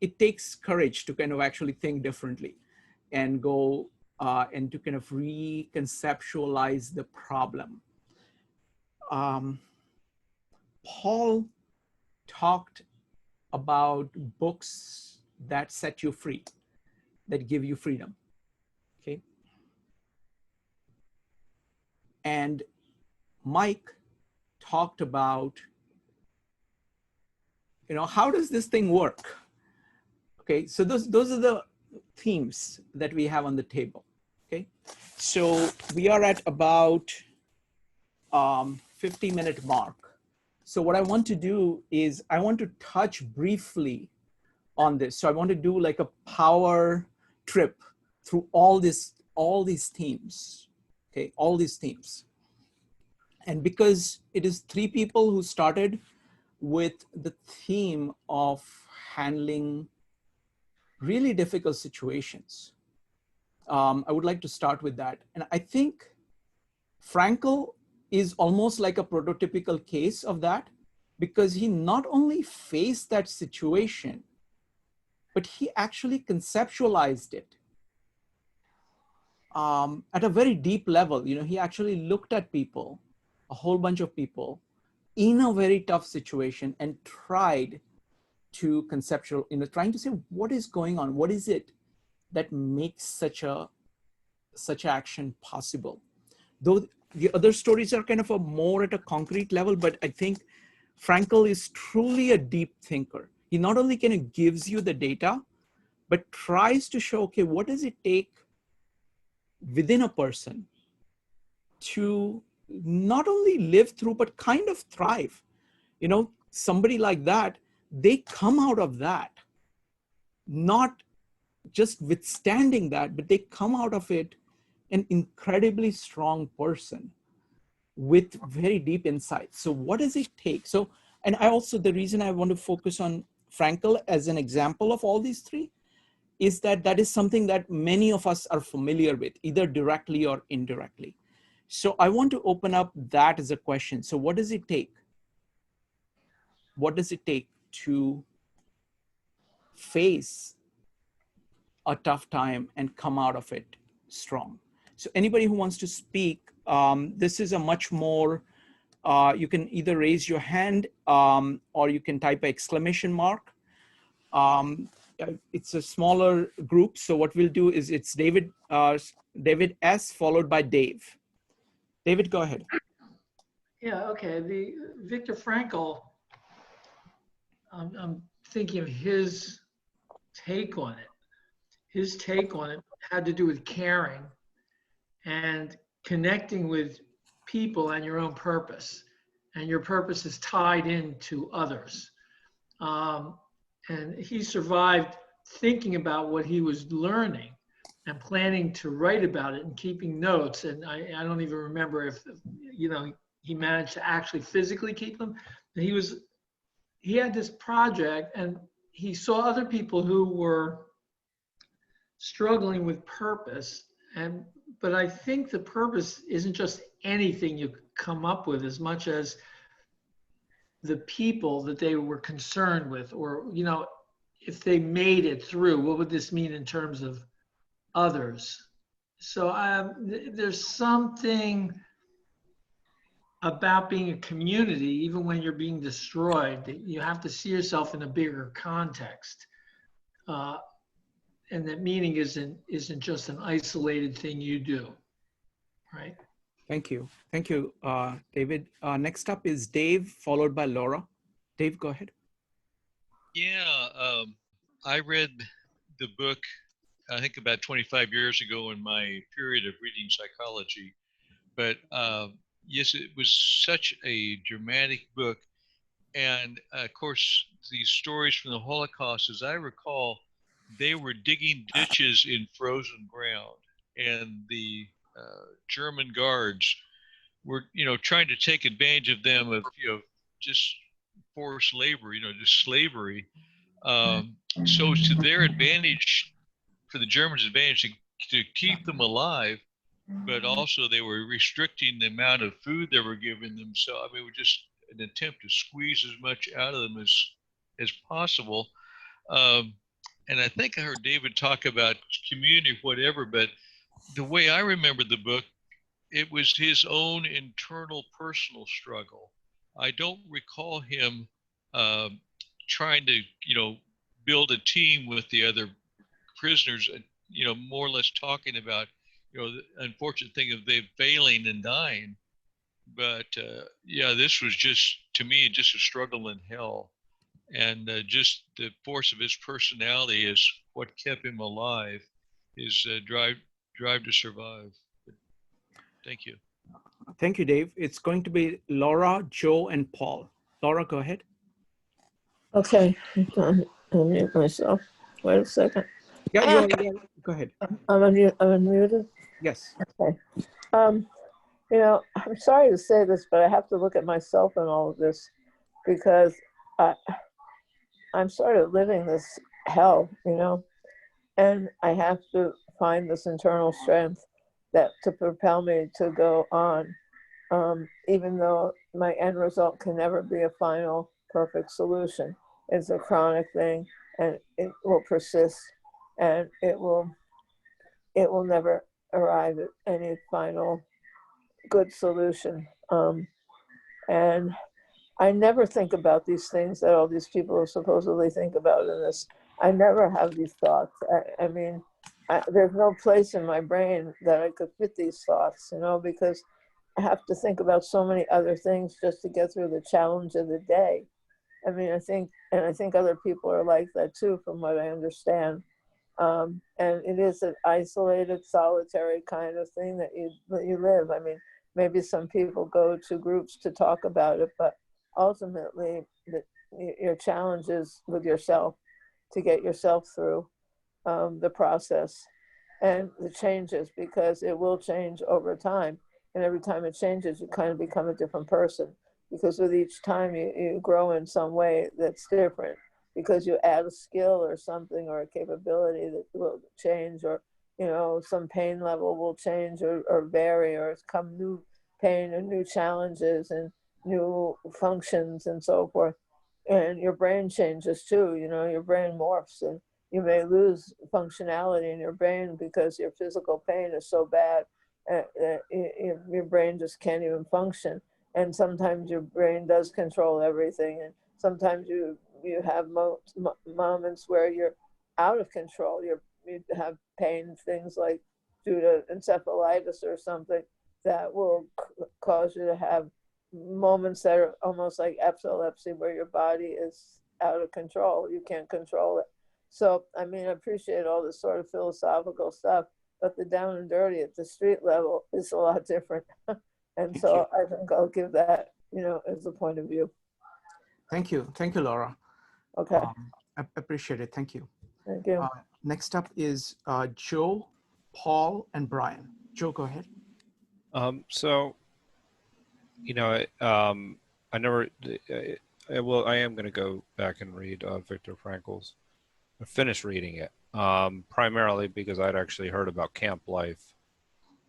it takes courage to kind of actually think differently and go and to kind of reconceptualize the problem. Paul talked about books that set you free, that give you freedom, okay? And Mike talked about, you know, how does this thing work? Okay, so those are the themes that we have on the table, okay? So we are at about 50-minute mark. So what I want to do is I want to touch briefly on this. So I want to do like a power trip through all these themes, okay, all these themes. And because it is 3 people who started with the theme of handling really difficult situations, I would like to start with that. And I think Frankl is almost like a prototypical case of that, because he not only faced that situation, but he actually conceptualized it at a very deep level. You know, he actually looked at people, a whole bunch of people in a very tough situation, and tried to trying to say, what is going on? What is it that makes such action possible? Though the other stories are kind of more at a concrete level, but I think Frankl is truly a deep thinker. He not only kind of gives you the data, but tries to show, okay, what does it take within a person to not only live through, but kind of thrive. You know, somebody like that, they come out of that, not just withstanding that, but they come out of it an incredibly strong person with very deep insight. So what does it take? So, and I also, the reason I want to focus on Frankl as an example of all these 3 is that that is something that many of us are familiar with, either directly or indirectly. So I want to open up that as a question. So what does it take? What does it take to face a tough time and come out of it strong? So anybody who wants to speak, this is a much more, you can either raise your hand or you can type an exclamation mark. It's a smaller group. So what we'll do is it's David S. followed by Dave. David, go ahead. Yeah, okay. The Viktor Frankl, I'm thinking of his take on it. His take on it had to do with caring and connecting with people and your own purpose. And your purpose is tied into others. And he survived thinking about what he was learning and planning to write about it and keeping notes. And I don't even remember if, you know, he managed to actually physically keep them. He had this project and he saw other people who were struggling with purpose. But I think the purpose isn't just anything you come up with as much as the people that they were concerned with, or, you know, if they made it through, what would this mean in terms of others? So there's something about being a community, even when you're being destroyed, that you have to see yourself in a bigger context. And that meaning isn't just an isolated thing you do, right? Thank you. Thank you, David. Next up is Dave, followed by Laura. Dave, go ahead. Yeah, I read the book, I think about 25 years ago in my period of reading psychology. But yes, it was such a dramatic book. And of course, these stories from the Holocaust, as I recall, they were digging ditches in frozen ground. And the German guards were, you know, trying to take advantage of them of, you know, just forced labor, you know, just slavery. So to their advantage, for the Germans' advantage, to keep them alive, but also they were restricting the amount of food they were giving them. So I mean, it was just an attempt to squeeze as much out of them as possible. And I think I heard David talk about community, whatever, but the way I remember the book, it was his own internal personal struggle. I don't recall him trying to, build a team with the other prisoners, more or less talking about, the unfortunate thing of them failing and dying. But yeah, this was just, to me, just a struggle in hell. And just the force of his personality is what kept him alive, his drive to survive. Thank you. Thank you, Dave. It's going to be Laura, Joe, and Paul. Laura, go ahead. Okay, I'll mute myself. Wait a second. Yeah, go ahead. I'm unmuted. Yes. Okay. I'm sorry to say this, but I have to look at myself in all of this because I'm sort of living this hell, and I have to find this internal strength that to propel me to go on, even though my end result can never be a final perfect solution. It's a chronic thing, and it will persist, and it will never arrive at any final good solution. And I never think about these things that all these people supposedly think about in this. I never have these thoughts. I mean, there's no place in my brain that I could fit these thoughts, because I have to think about so many other things just to get through the challenge of the day. I mean, I think other people are like that too, from what I understand. And it is an isolated, solitary kind of thing that you live. I mean, maybe some people go to groups to talk about it, but ultimately your challenge is with yourself to get yourself through the process and the changes, because it will change over time. And every time it changes, you kind of become a different person, because with each time you grow in some way that's different, because you add a skill or something or a capability that will change, or some pain level will change or vary, or come new pain and new challenges and new functions and so forth. And your brain changes too, your brain morphs, and you may lose functionality in your brain because your physical pain is so bad that your brain just can't even function. And sometimes your brain does control everything, and sometimes you have moments where you're out of control. You have pain, things like due to encephalitis or something, that will cause you to have moments that are almost like epilepsy, where your body is out of control. You can't control it. So, I mean, I appreciate all this sort of philosophical stuff, but the down and dirty at the street level is a lot different. And so I think I'll give that, as a point of view. Thank you. Thank you, Laura. Okay. I appreciate it. Thank you. Thank you. Next up is Joe, Paul, and Brian. Joe, go ahead. I never, I am going to go back and read Viktor Frankl's, finish reading it, primarily because I'd actually heard about camp life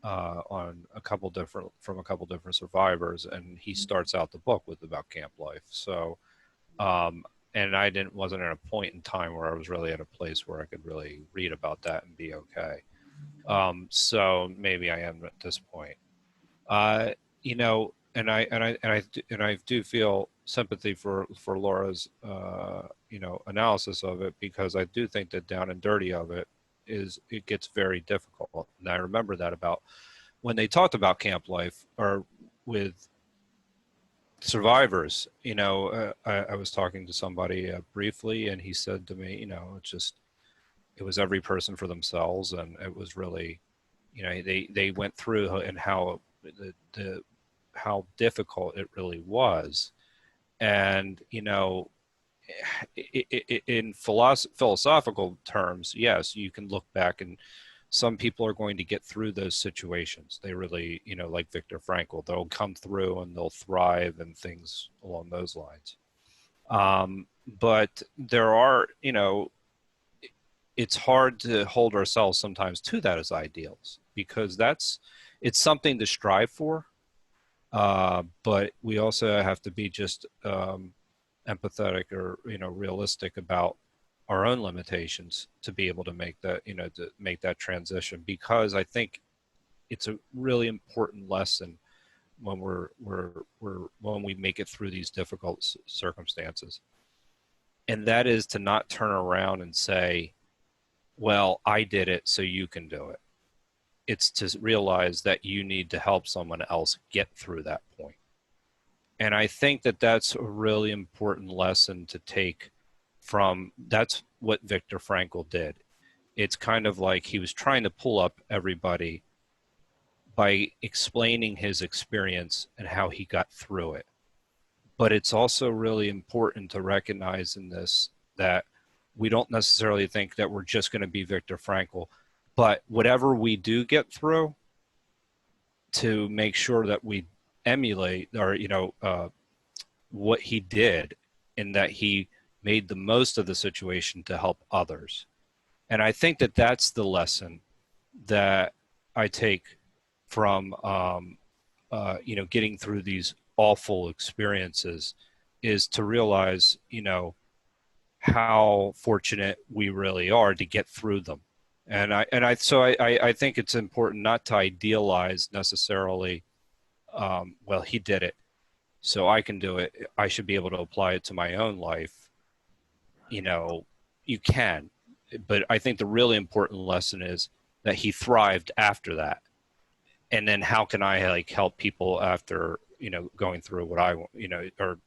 from a couple different survivors, and he starts out the book with about camp life. So, and I wasn't at a point in time where I was really at a place where I could really read about that and be okay. So maybe I am at this point. And I do feel sympathy for Laura's analysis of it, because I do think that down and dirty of it gets very difficult. And I remember that about when they talked about camp life or with survivors. I was talking to somebody briefly, and he said to me, it was every person for themselves, and it was really, they went through and how how difficult it really was. And in philosophical terms, yes, you can look back, and some people are going to get through those situations. They really, like Viktor Frankl, they'll come through and they'll thrive and things along those lines. But there are, it's hard to hold ourselves sometimes to that as ideals, because it's something to strive for. But we also have to be just empathetic or realistic about our own limitations to be able to make that, you know, to make that transition, because I think it's a really important lesson when when we make it through these difficult circumstances. And that is to not turn around and say, well, I did it, so you can do it. It's to realize that you need to help someone else get through that point. And I think that that's a really important lesson to take from, that's what Viktor Frankl did. It's kind of like he was trying to pull up everybody by explaining his experience and how he got through it. But it's also really important to recognize in this that we don't necessarily think that we're just going to be Viktor Frankl, but whatever we do get through, to make sure that we emulate, or, you know, what he did, in that he made the most of the situation to help others. And I think that that's the lesson that I take from, you know, getting through these awful experiences, is to realize, you know, how fortunate we really are to get through them. And I think it's important not to idealize necessarily, well, he did it, so I can do it. I should be able to apply it to my own life. You know, you can, but I think the really important lesson is that he thrived after that. And then how can I, like, help people after, you know, going through what I, you know, or,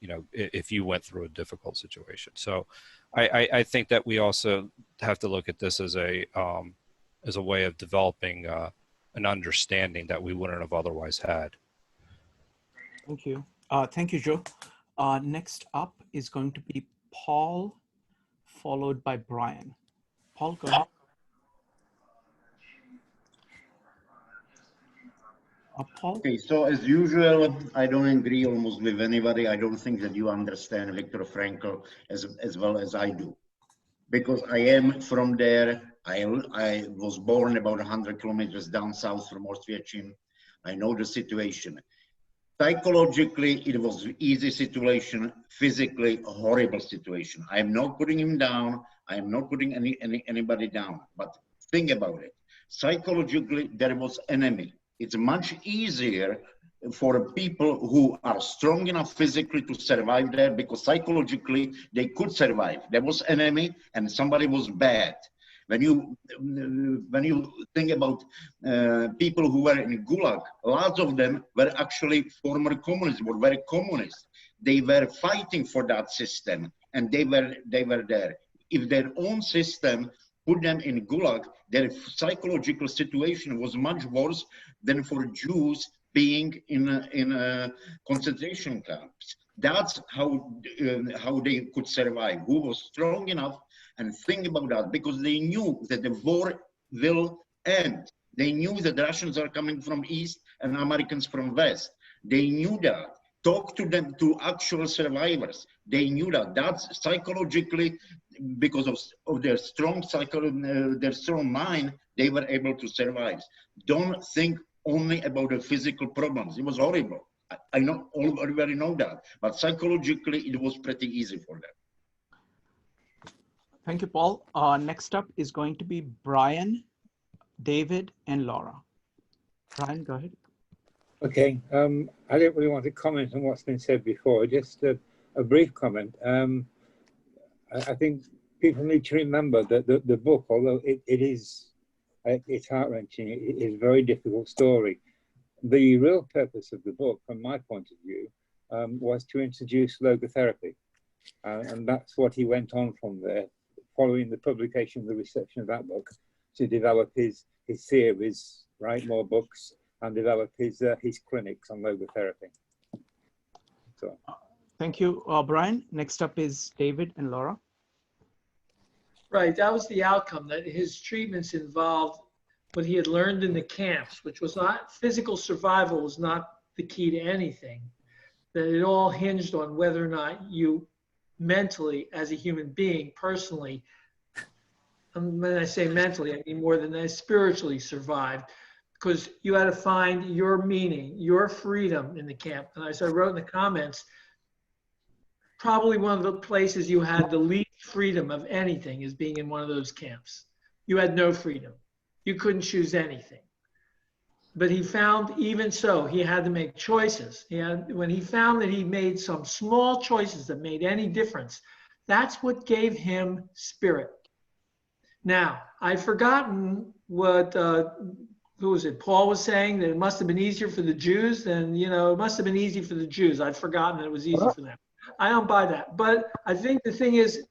you know, if you went through a difficult situation. So I think that we also have to look at this as a way of developing an understanding that we wouldn't have otherwise had. Thank you. Thank you, Joe. Next up is going to be Paul, followed by Brian. Paul, go ahead. Paul? Okay, so as usual, I don't agree almost with anybody. I don't think that you understand Viktor Frankl as well as I do, because I am from there. I was born about 100 kilometers down south from Auschwitz. I know the situation. Psychologically, it was an easy situation. Physically, a horrible situation. I am not putting him down. I am not putting anybody down. But think about it. Psychologically, there was enemy. It's much easier for people who are strong enough physically to survive there, because psychologically they could survive. There was enemy and somebody was bad. When you think about people who were in Gulag, lots of them were actually former communists, were very communist. They were fighting for that system, and they were there. If their own system put them in Gulag, their psychological situation was much worse than for Jews being in concentration camps. That's how they could survive. Who was strong enough? And think about that, because they knew that the war will end. They knew that the Russians are coming from east and Americans from west. They knew that. Talk to them, to actual survivors. They knew that. That's psychologically, because of their strong their strong mind, they were able to survive. Don't think only about the physical problems. It was horrible. I know, everybody know that, but psychologically, it was pretty easy for them. Thank you, Paul. Next up is going to be Brian, David, and Laura. Brian, go ahead. Okay, I don't really want to comment on what's been said before, just a brief comment. I think people need to remember that the book, although it's heart-wrenching, it is a very difficult story. The real purpose of the book, from my point of view, was to introduce logotherapy. And that's what he went on from there, following the publication and the reception of that book, to develop his theories, write more books, and develop his clinics on logotherapy. So. Thank you, Brian. Next up is David and Laura. Right, that was the outcome, that his treatments involved what he had learned in the camps, which was not, physical survival was not the key to anything. That it all hinged on whether or not you mentally, as a human being, personally, and when I say mentally, I mean more than that, spiritually survived, because you had to find your meaning, your freedom in the camp. And as I wrote in the comments, probably one of the places you had the least freedom of anything as being in one of those camps. You had no freedom. You couldn't choose anything. But he found, even so, he had to make choices. When he found that he made some small choices that made any difference, that's what gave him spirit. Now, I've forgotten what, who was it? Paul was saying that it must have been easier for the Jews than, it must have been easy for the Jews. I'd forgotten that it was easy for them. I don't buy that. But I think the thing is,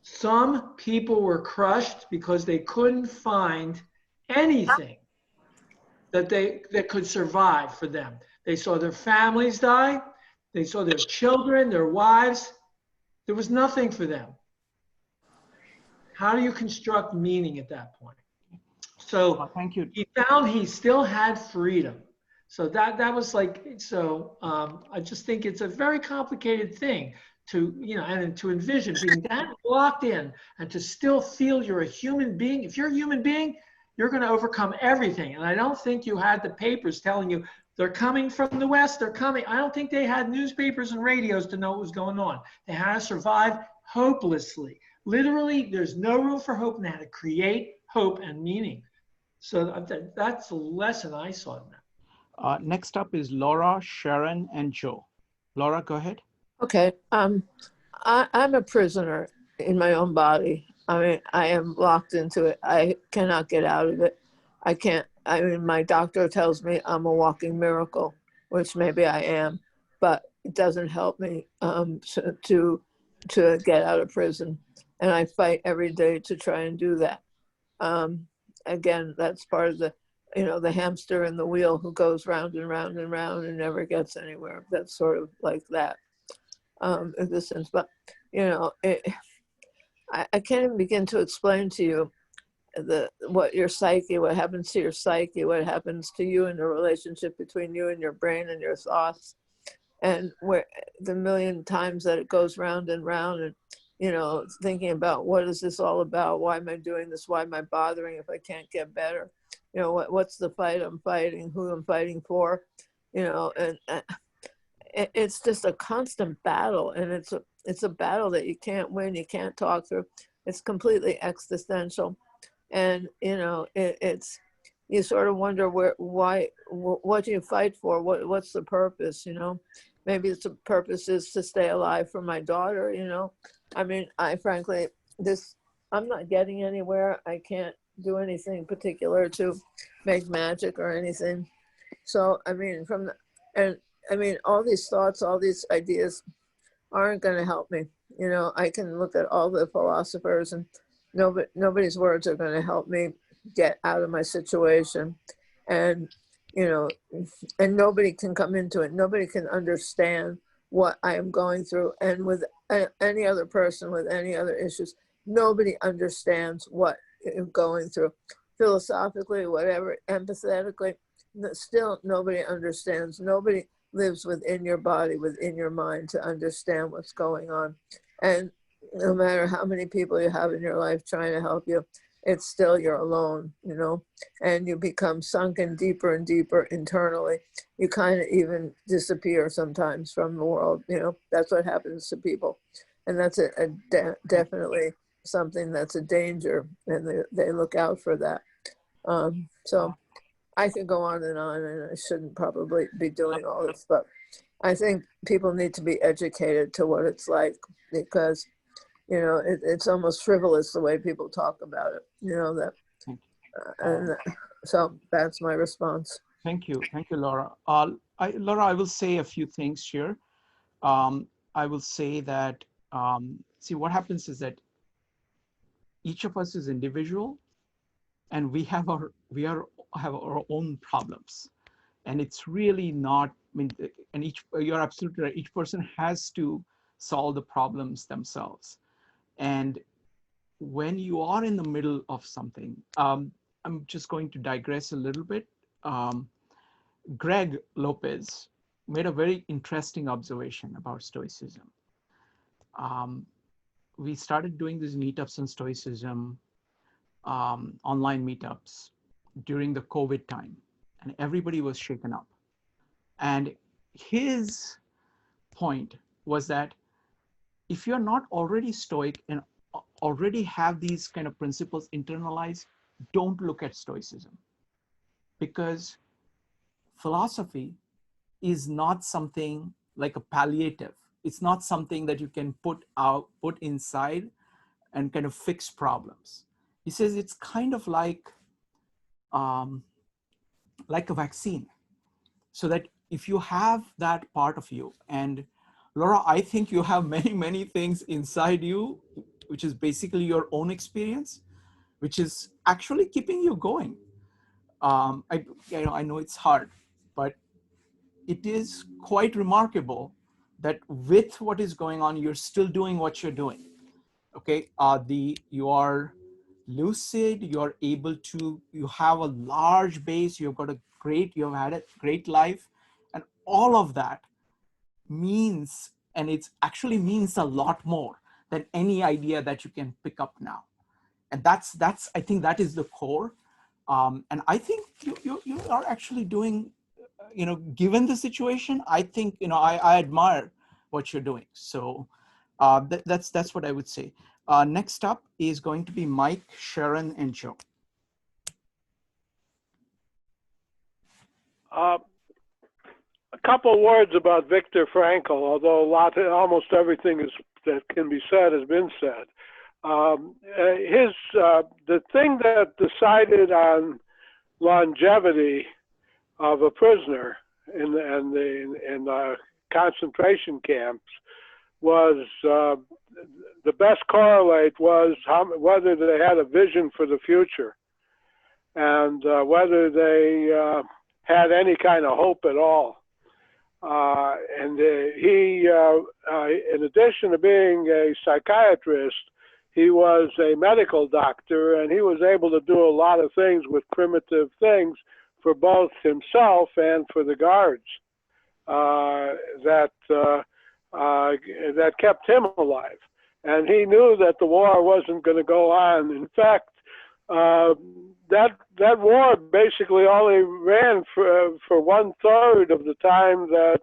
some people were crushed because they couldn't find anything that could survive for them. They saw their families die. They saw their children, their wives. There was nothing for them. How do you construct meaning at that point? So thank you. He found he still had freedom. So that was like, so I just think it's a very complicated thing to, and to envision being that locked in and to still feel you're a human being. If you're a human being, you're going to overcome everything. And I don't think you had the papers telling you they're coming from the West, they're coming. I don't think they had newspapers and radios to know what was going on. They had to survive hopelessly. Literally, there's no room for hope, and they had to create hope and meaning. So that's a lesson I saw in that. Next up is Laura, Sharon, and Joe. Laura, go ahead. Okay. I'm a prisoner in my own body. I mean, I am locked into it. I cannot get out of it. My doctor tells me I'm a walking miracle, which maybe I am, but it doesn't help me to get out of prison. And I fight every day to try and do that. Again, that's part of the hamster in the wheel who goes round and round and round and never gets anywhere. That's sort of like that in this sense. But, I can't even begin to explain to you what happens to your psyche, what happens to you in the relationship between you and your brain and your thoughts, and where the million times that it goes round and round, and thinking about what is this all about? Why am I doing this? Why am I bothering if I can't get better? What's the fight I'm fighting? Who I'm fighting for? And it's just a constant battle, and it's a battle that you can't win, you can't talk through. It's completely existential, and it's you sort of wonder what do you fight for? What's the purpose? Maybe the purpose is to stay alive for my daughter. I mean, frankly, I'm not getting anywhere. I can't do anything particular to make magic or anything. So I mean, all these thoughts, all these ideas aren't going to help me. I can look at all the philosophers, and nobody's words are going to help me get out of my situation. And, and nobody can come into it. Nobody can understand what I am going through. And with any other person with any other issues, nobody understands what I'm going through. Philosophically, whatever, empathetically, still nobody understands. Nobody lives within your body, within your mind, to understand what's going on. And no matter how many people you have in your life trying to help you, it's still you're alone, and you become sunken deeper and deeper internally. You kind of even disappear sometimes from the world. That's what happens to people. And that's definitely something that's a danger, and they look out for that. So I could go on, and I shouldn't probably be doing all this, but I think people need to be educated to what it's like, because, it's almost frivolous the way people talk about it, and so that's my response. Thank you, Laura. Laura, I will say a few things here. I will say that, see, what happens is that each of us is individual, and we have our own problems, and it's really not. I mean, and you're absolutely right. Each person has to solve the problems themselves. And when you are in the middle of something, I'm just going to digress a little bit. Greg Lopez made a very interesting observation about Stoicism. We started doing these meetups on Stoicism, online meetups during the COVID time, and everybody was shaken up. And his point was that if you're not already stoic and already have these kind of principles internalized, don't look at stoicism, because philosophy is not something like a palliative. It's not something that you can put inside and kind of fix problems. He says it's kind of like a vaccine, so that if you have that part of you, and Laura, I think you have many things inside you, which is basically your own experience, which is actually keeping you going. I know it's hard, but it is quite remarkable that with what is going on, you're still doing what you're doing. Okay, you are lucid, you're able to, you have a large base, you've had a great life, and all of that means, and it actually means a lot more than any idea that you can pick up now. And that's I think that is the core. And I think you are actually doing, given the situation, I think, I admire what you're doing. So that's what I would say. Next up is going to be Mike, Sharon, and Joe. A couple words about Viktor Frankl, although almost everything that can be said has been said. The thing that decided on longevity of a prisoner in the concentration camps was the best correlate was whether they had a vision for the future, and whether they had any kind of hope at all. He, in addition to being a psychiatrist, he was a medical doctor, and he was able to do a lot of things with primitive things for both himself and for the guards that kept him alive. And he knew that the war wasn't going to go on. In fact, that war basically only ran for 1/3 of the time that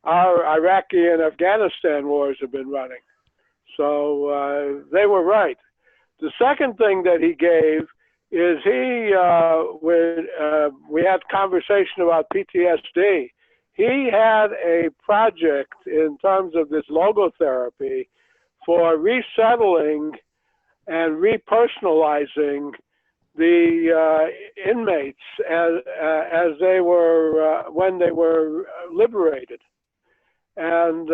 our Iraqi and Afghanistan wars have been running. So they were right. The second thing that he gave is we had conversation about PTSD. He had a project in terms of this logotherapy for resettling and repersonalizing the inmates as they were when they were liberated, and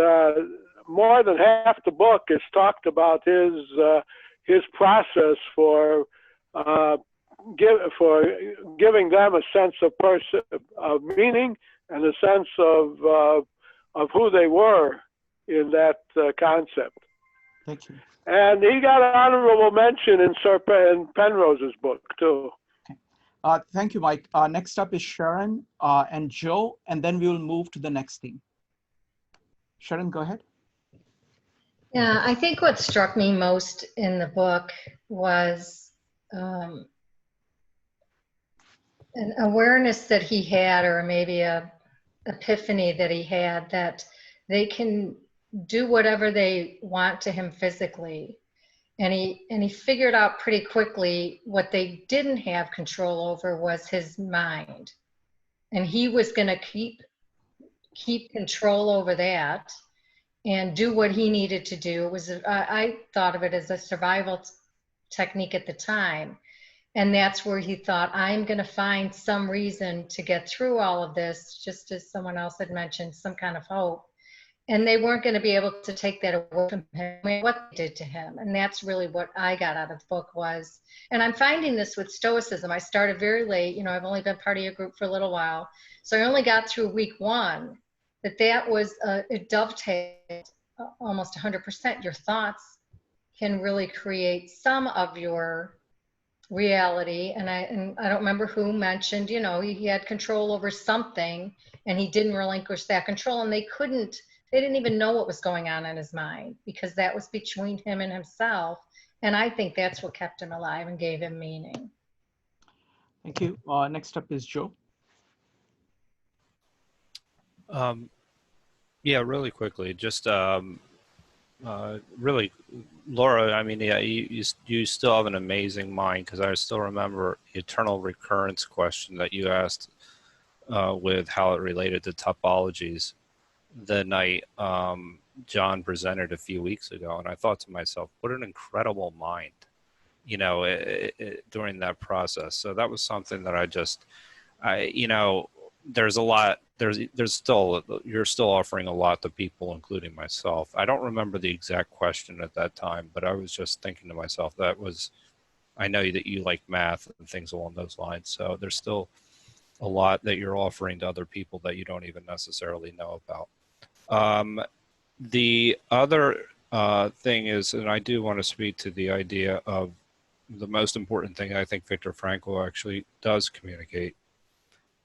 more than half the book is talked about his process for giving them a sense of meaning and a sense of who they were in that concept. Thank you. And he got an honorable mention in Penrose's book too. Okay. Thank you, Mike. Next up is Sharon and Joe, and then we will move to the next theme. Sharon, go ahead. Yeah, I think what struck me most in the book was an awareness that he had, or maybe a epiphany that he had, that they can do whatever they want to him physically. And he figured out pretty quickly what they didn't have control over was his mind. And he was going to keep control over that and do what he needed to do. It was, I thought of it as a survival technique at the time. And that's where he thought, I'm going to find some reason to get through all of this, just as someone else had mentioned, some kind of hope. And they weren't going to be able to take that away from him, what they did to him. And that's really what I got out of the book was, and I'm finding this with Stoicism. I started very late, I've only been part of your group for a little while. So I only got through week 1, that was, it dovetailed almost 100%. Your thoughts can really create some of your reality. And I don't remember who mentioned, he had control over something and he didn't relinquish that control, and they didn't even know what was going on in his mind, because that was between him and himself. And I think that's what kept him alive and gave him meaning. Thank you. Next up is Joe. Yeah, really quickly, just really, Laura, I mean, yeah, you still have an amazing mind, because I still remember the eternal recurrence question that you asked with how it related to topologies the night John presented a few weeks ago. And I thought to myself, what an incredible mind, you know, during that process. So that was something that you know, there's a lot, there's still, you're still offering a lot to people, including myself. I don't remember the exact question at that time, but I was just thinking to myself, I know that you like math and things along those lines. So there's still a lot that you're offering to other people that you don't even necessarily know about. The other thing is, and I do want to speak to the idea of the most important thing I think Viktor Frankl actually does communicate,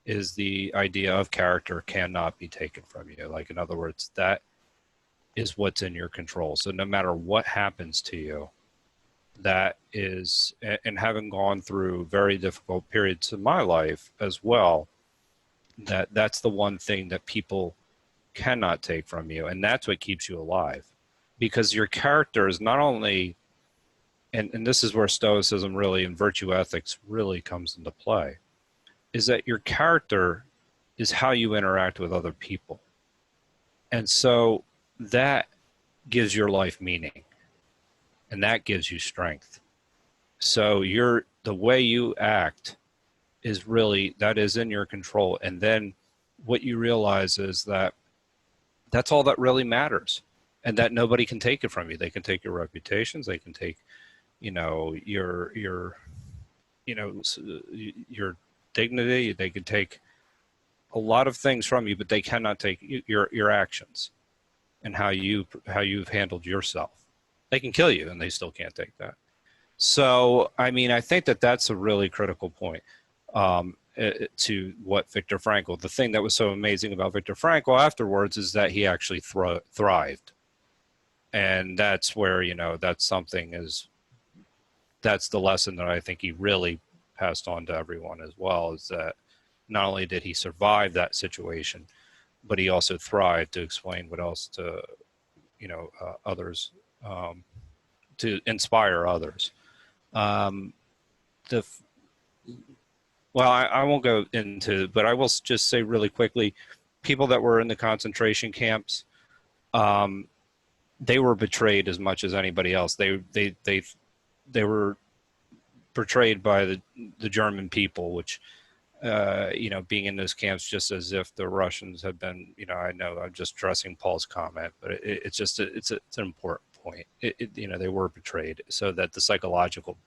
is the idea of character cannot be taken from you. Like, in other words, that is what's in your control. So no matter what happens to you, that is, and having gone through very difficult periods in my life as well, that's the one thing that people cannot take from you. And that's what keeps you alive, because your character is not only, and this is where Stoicism really and virtue ethics really comes into play, is that your character is how you interact with other people. And so that gives your life meaning, and that gives you strength. So the way you act is really, that is in your control. And then what you realize is that that's all that really matters, and that nobody can take it from you. They can take your reputations, they can take, you know, your dignity, they can take a lot of things from you, but they cannot take your actions and how you've handled yourself. They can kill you and they still can't take that. So, I mean, I think that's a really critical point to what Viktor Frankl, the thing that was so amazing about Viktor Frankl afterwards is that he actually thrived. And that's where, you know, that's the lesson that I think he really passed on to everyone as well, is that not only did he survive that situation, but he also thrived to explain what else to, you know, others, to inspire others. Well, I won't go into, but I will just say really quickly, people that were in the concentration camps, they were betrayed as much as anybody else. They were portrayed by the German people, which, you know, being in those camps, just as if the Russians had been, you know, I know I'm just addressing Paul's comment, but it's an important point. You know, they were betrayed, so that the psychological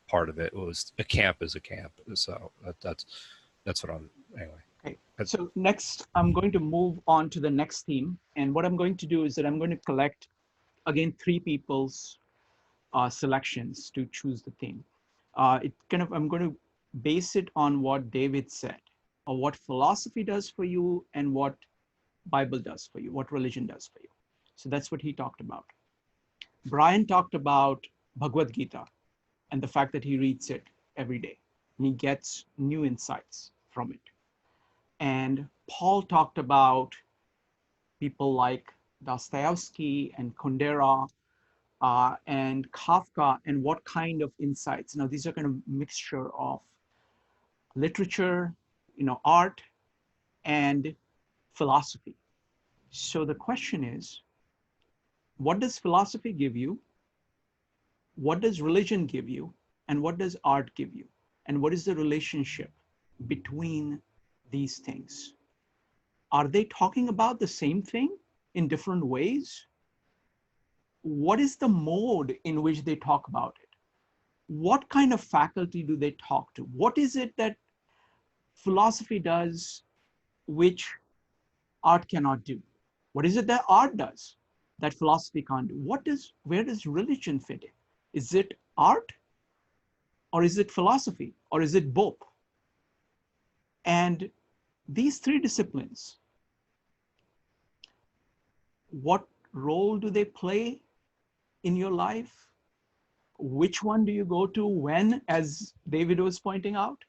part of it was a camp is a camp. So that's what I'm, anyway. Okay. So next, I'm going to move on to the next theme. And what I'm going to do is that I'm going to collect, again, 3 people's selections to choose the theme. I'm going to base it on what David said, or what philosophy does for you and what Bible does for you, what religion does for you. So that's what he talked about. Brian talked about Bhagavad Gita and the fact that he reads it every day and he gets new insights from it. And Paul talked about people like Dostoevsky and Kundera and Kafka, and what kind of insights. Now, these are kind of mixture of literature, you know, art, and philosophy. So the question is, what does philosophy give you? What does religion give you? And what does art give you? And what is the relationship between these things? Are they talking about the same thing in different ways? What is the mode in which they talk about it? What kind of faculty do they talk to? What is it that philosophy does which art cannot do? What is it that art does that philosophy can't do? Where does religion fit in? Is it art, or is it philosophy, or is it both? And these 3 disciplines, what role do they play in your life? Which one do you go to when, as David was pointing out?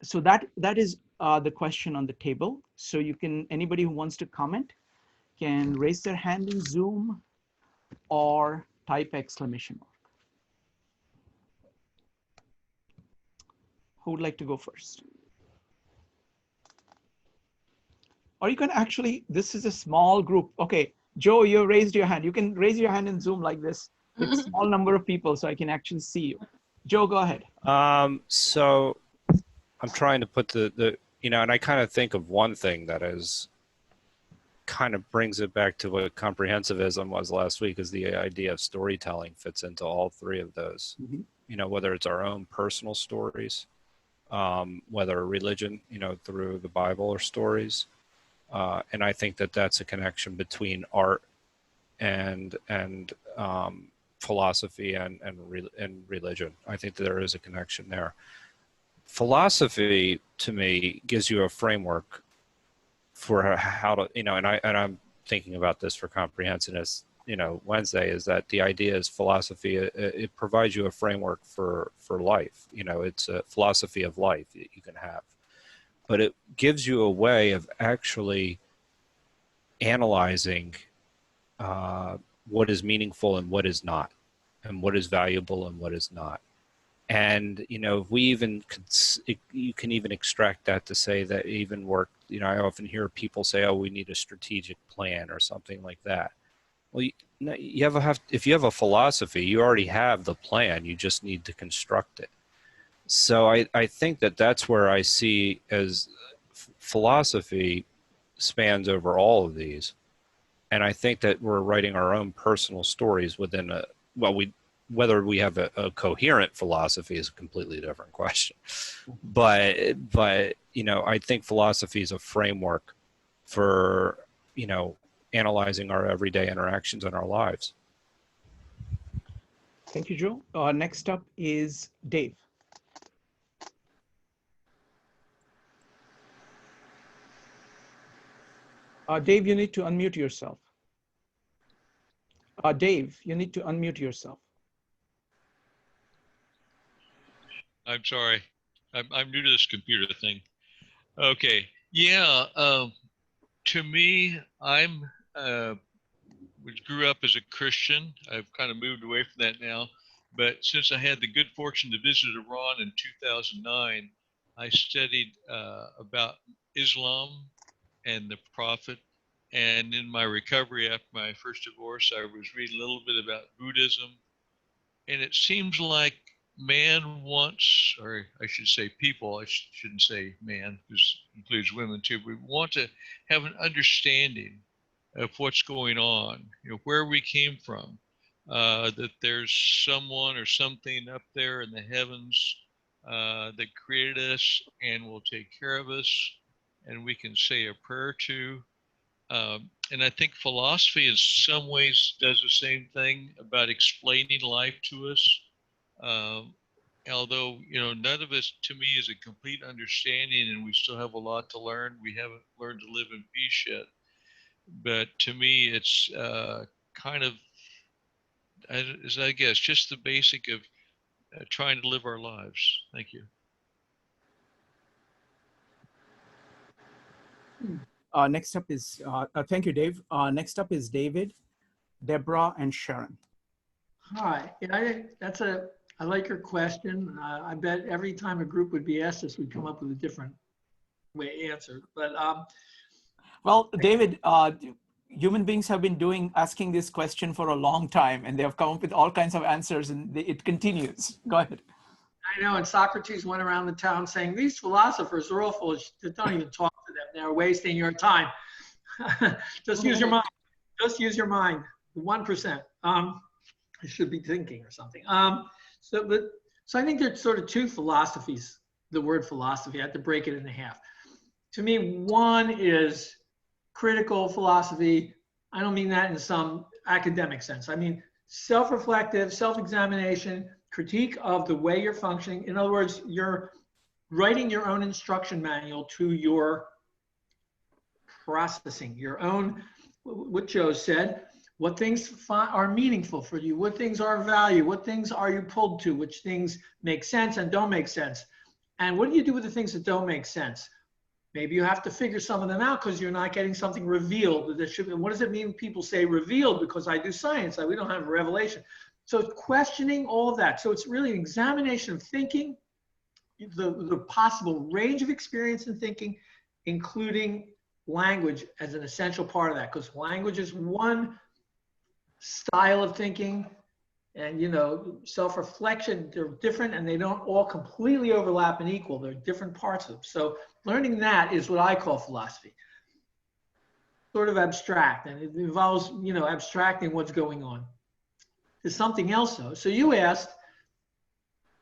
So that is the question on the table. So you can, anybody who wants to comment can raise their hand in Zoom or type exclamation mark. Who would like to go first? Or you can actually, this is a small group. Okay, Joe, you raised your hand. You can raise your hand in Zoom like this with a small number of people so I can actually see you. Joe, go ahead. So I'm trying to put the you know, and I kind of think of one thing that is kind of brings it back to what comprehensivism was last week, is the idea of storytelling fits into all three of those. Mm-hmm. You know, whether it's our own personal stories, whether religion, you know, through the Bible or stories. And I think that that's a connection between art and philosophy and religion. I think that there is a connection there. Philosophy, to me, gives you a framework for how to, you know, and I'm thinking about this for Comprehensiveness, you know, Wednesday, is that the idea is philosophy, it provides you a framework for life. You know, it's a philosophy of life that you can have. But it gives you a way of actually analyzing what is meaningful and what is not, and what is valuable and what is not. And, you know, we even you can even extract that to say that even work, you know, I often hear people say, oh, we need a strategic plan or something like that. Well, if you have a philosophy, you already have the plan, you just need to construct it. So I think that that's where I see as philosophy spans over all of these. And I think that we're writing our own personal stories within whether we have a coherent philosophy is a completely different question. But, you know, I think philosophy is a framework for, you know, analyzing our everyday interactions in our lives. Thank you, Joe. Next up is Dave. Dave, you need to unmute yourself. Dave, you need to unmute yourself. I'm sorry. I'm new to this computer thing. Okay. Yeah. To me, I'm grew up as a Christian. I've kind of moved away from that now. But since I had the good fortune to visit Iran in 2009, I studied about Islam and the Prophet. And in my recovery after my first divorce, I was reading a little bit about Buddhism. And it seems like man wants, or I should say people, I shouldn't say man, because it includes women too, we want to have an understanding of what's going on, you know, where we came from, that there's someone or something up there in the heavens that created us and will take care of us, and we can say a prayer to. And I think philosophy in some ways does the same thing about explaining life to us. Although, you know, none of us, to me, is a complete understanding, and we still have a lot to learn. We haven't learned to live in peace yet. But to me, it's kind of, I guess, just the basic of trying to live our lives. Thank you. Next up is, thank you, Dave. Next up is David, Deborah, and Sharon. Hi, I like your question. I bet every time a group would be asked this, we'd come up with a different way to answer. But well, David, human beings have been asking this question for a long time, and they have come up with all kinds of answers, and it continues. Go ahead. I know, and Socrates went around the town saying, these philosophers are all foolish. Don't even talk to them. They're wasting your time. Just use your mind. Just use your mind. 1%. I should be thinking or something. So I think there's sort of two philosophies, the word philosophy. I have to break it into half. To me, one is critical philosophy. I don't mean that in some academic sense. I mean self-reflective, self-examination, critique of the way you're functioning. In other words, you're writing your own instruction manual to your processing, your own, what Joe said, what things are meaningful for you, what things are of value, what things are you pulled to, which things make sense and don't make sense. And what do you do with the things that don't make sense? Maybe you have to figure some of them out because you're not getting something revealed. That should be, what does it mean when people say revealed? Because I do science, we don't have a revelation. So it's questioning all of that. So it's really an examination of thinking, the possible range of experience in thinking, including language as an essential part of that, because language is one style of thinking, and self-reflection, they're different and they don't all completely overlap and equal. They're different parts of them. So learning that is what I call philosophy. Sort of abstract, and it involves abstracting what's going on. There's something else though. So you asked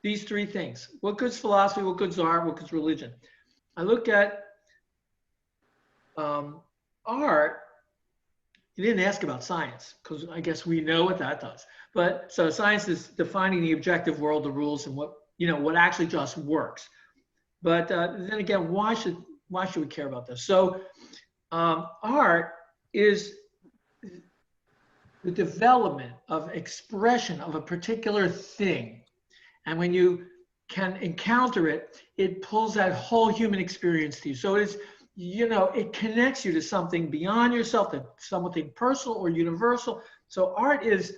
these three things: what good's philosophy, what good's art, what good's religion? I look at art. You didn't ask about science, because I guess we know what that does. But so science is defining the objective world, the rules, and what actually just works. But then again, why should we care about this? So art is the development of expression of a particular thing. And when you can encounter it, it pulls that whole human experience to you. So it's, it connects you to something beyond yourself, to something personal or universal. So art is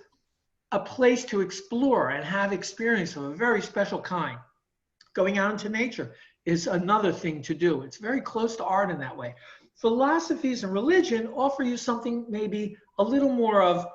a place to explore and have experience of a very special kind. Going out into nature is another thing to do. It's very close to art in that way. Philosophies and religion offer you something maybe a little more of,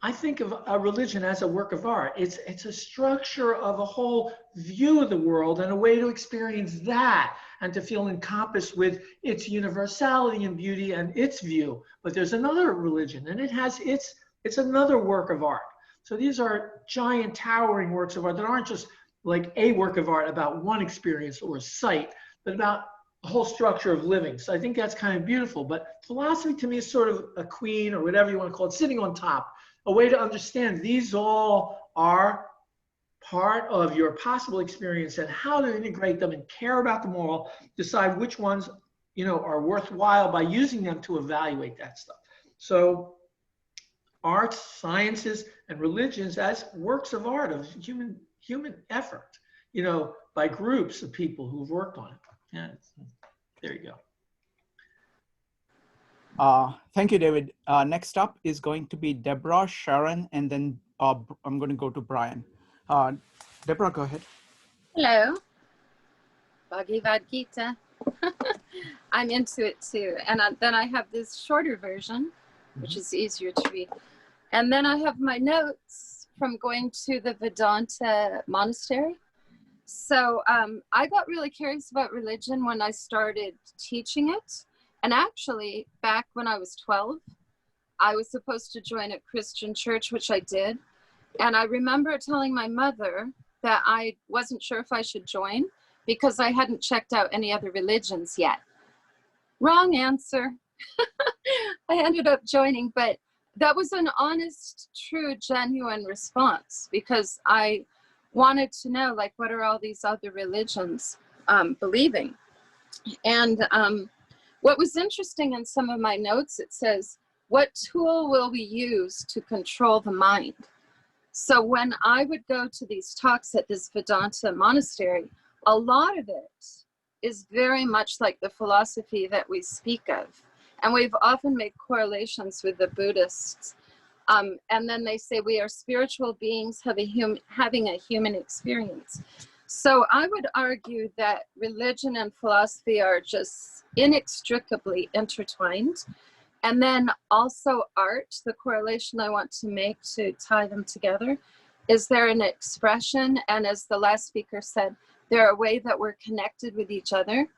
I think of a religion as a work of art. It's a structure of a whole view of the world and a way to experience that and to feel encompassed with its universality and beauty and its view. But there's another religion, and it's another work of art. So these are giant towering works of art that aren't just like a work of art about one experience or sight, but about the whole structure of living. So I think that's kind of beautiful. But philosophy to me is sort of a queen, or whatever you want to call it, sitting on top. A way to understand these all are part of your possible experience and how to integrate them and care about them all, decide which ones are worthwhile by using them to evaluate that stuff. So arts, sciences, and religions as works of art, of human effort, by groups of people who've worked on it. Yeah, there you go. Thank you, David. Next up is going to be Deborah, Sharon, and then I'm going to go to Brian. Deborah, go ahead. Hello. Bhagavad Gita. I'm into it too. And then I have this shorter version, which is easier to read. And then I have my notes from going to the Vedanta monastery. So I got really curious about religion when I started teaching it. And actually, back when I was 12, I was supposed to join a Christian church, which I did. And I remember telling my mother that I wasn't sure if I should join because I hadn't checked out any other religions yet. Wrong answer. I ended up joining, but that was an honest, true, genuine response because I wanted to know, like, what are all these other religions believing? And what was interesting in some of my notes, it says, what tool will we use to control the mind? So when I would go to these talks at this Vedanta monastery, a lot of it is very much like the philosophy that we speak of. And we've often made correlations with the Buddhists. And then they say we are spiritual beings having a human experience. So I would argue that religion and philosophy are just inextricably intertwined. And then also art, the correlation I want to make to tie them together, is there an expression? And as the last speaker said, they're a way that we're connected with each other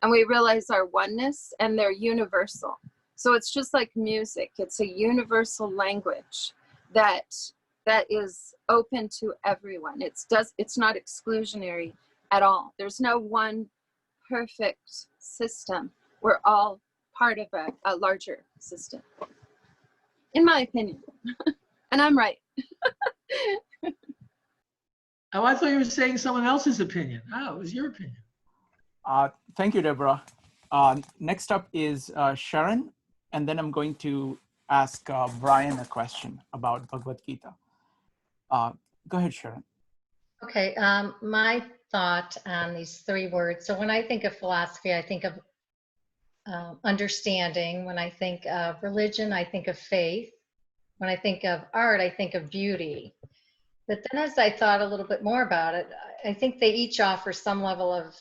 and we realize our oneness, and they're universal. So it's just like music. It's a universal language that is open to everyone. It's not exclusionary at all. There's no one perfect system. We're all part of a larger system, in my opinion. And I'm right. Oh, I thought you were saying someone else's opinion. Oh, it was your opinion. Thank you, Deborah. Next up is Sharon, and then I'm going to ask Brian a question about Bhagavad Gita. Go ahead, Sharon. Okay, my thought on these three words. So when I think of philosophy, I think of understanding. When I think of religion, I think of faith. When I think of art, I think of beauty. But then as I thought a little bit more about it, I think they each offer some level of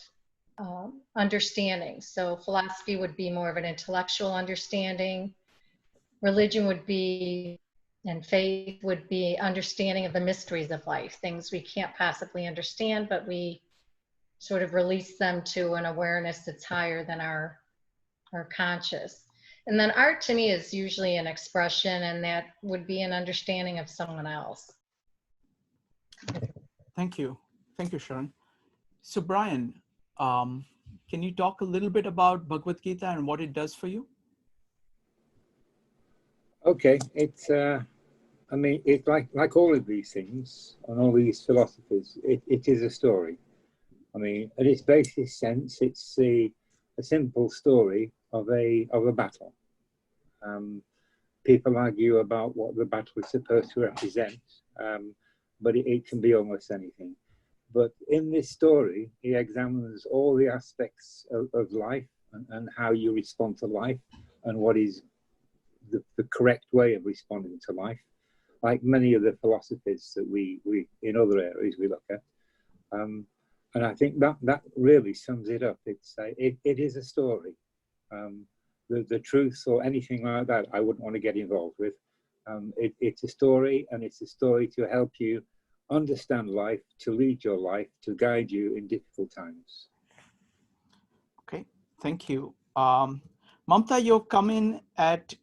understanding. So philosophy would be more of an intellectual understanding. Religion would be, and faith would be understanding of the mysteries of life, things we can't possibly understand, but we sort of release them to an awareness that's higher than our conscious. And then art to me is usually an expression, and that would be an understanding of someone else. Thank you. Thank you, Sharon. So Brian, can you talk a little bit about Bhagavad Gita and what it does for you? Okay, it's I mean, it's like all of these things and all these philosophies, it is a story. I mean, at its basic sense, it's a simple story of a battle. People argue about what the battle is supposed to represent, but it can be almost anything. But in this story, he examines all the aspects of life and how you respond to life and what is the correct way of responding to life, like many of the philosophies that we in other areas we look at. And I think that really sums it up. It is a story. The truth or anything like that, I wouldn't want to get involved with. It's a story, and it's a story to help you understand life, to lead your life, to guide you in difficult times. Okay, thank you. Mamta, you've come in at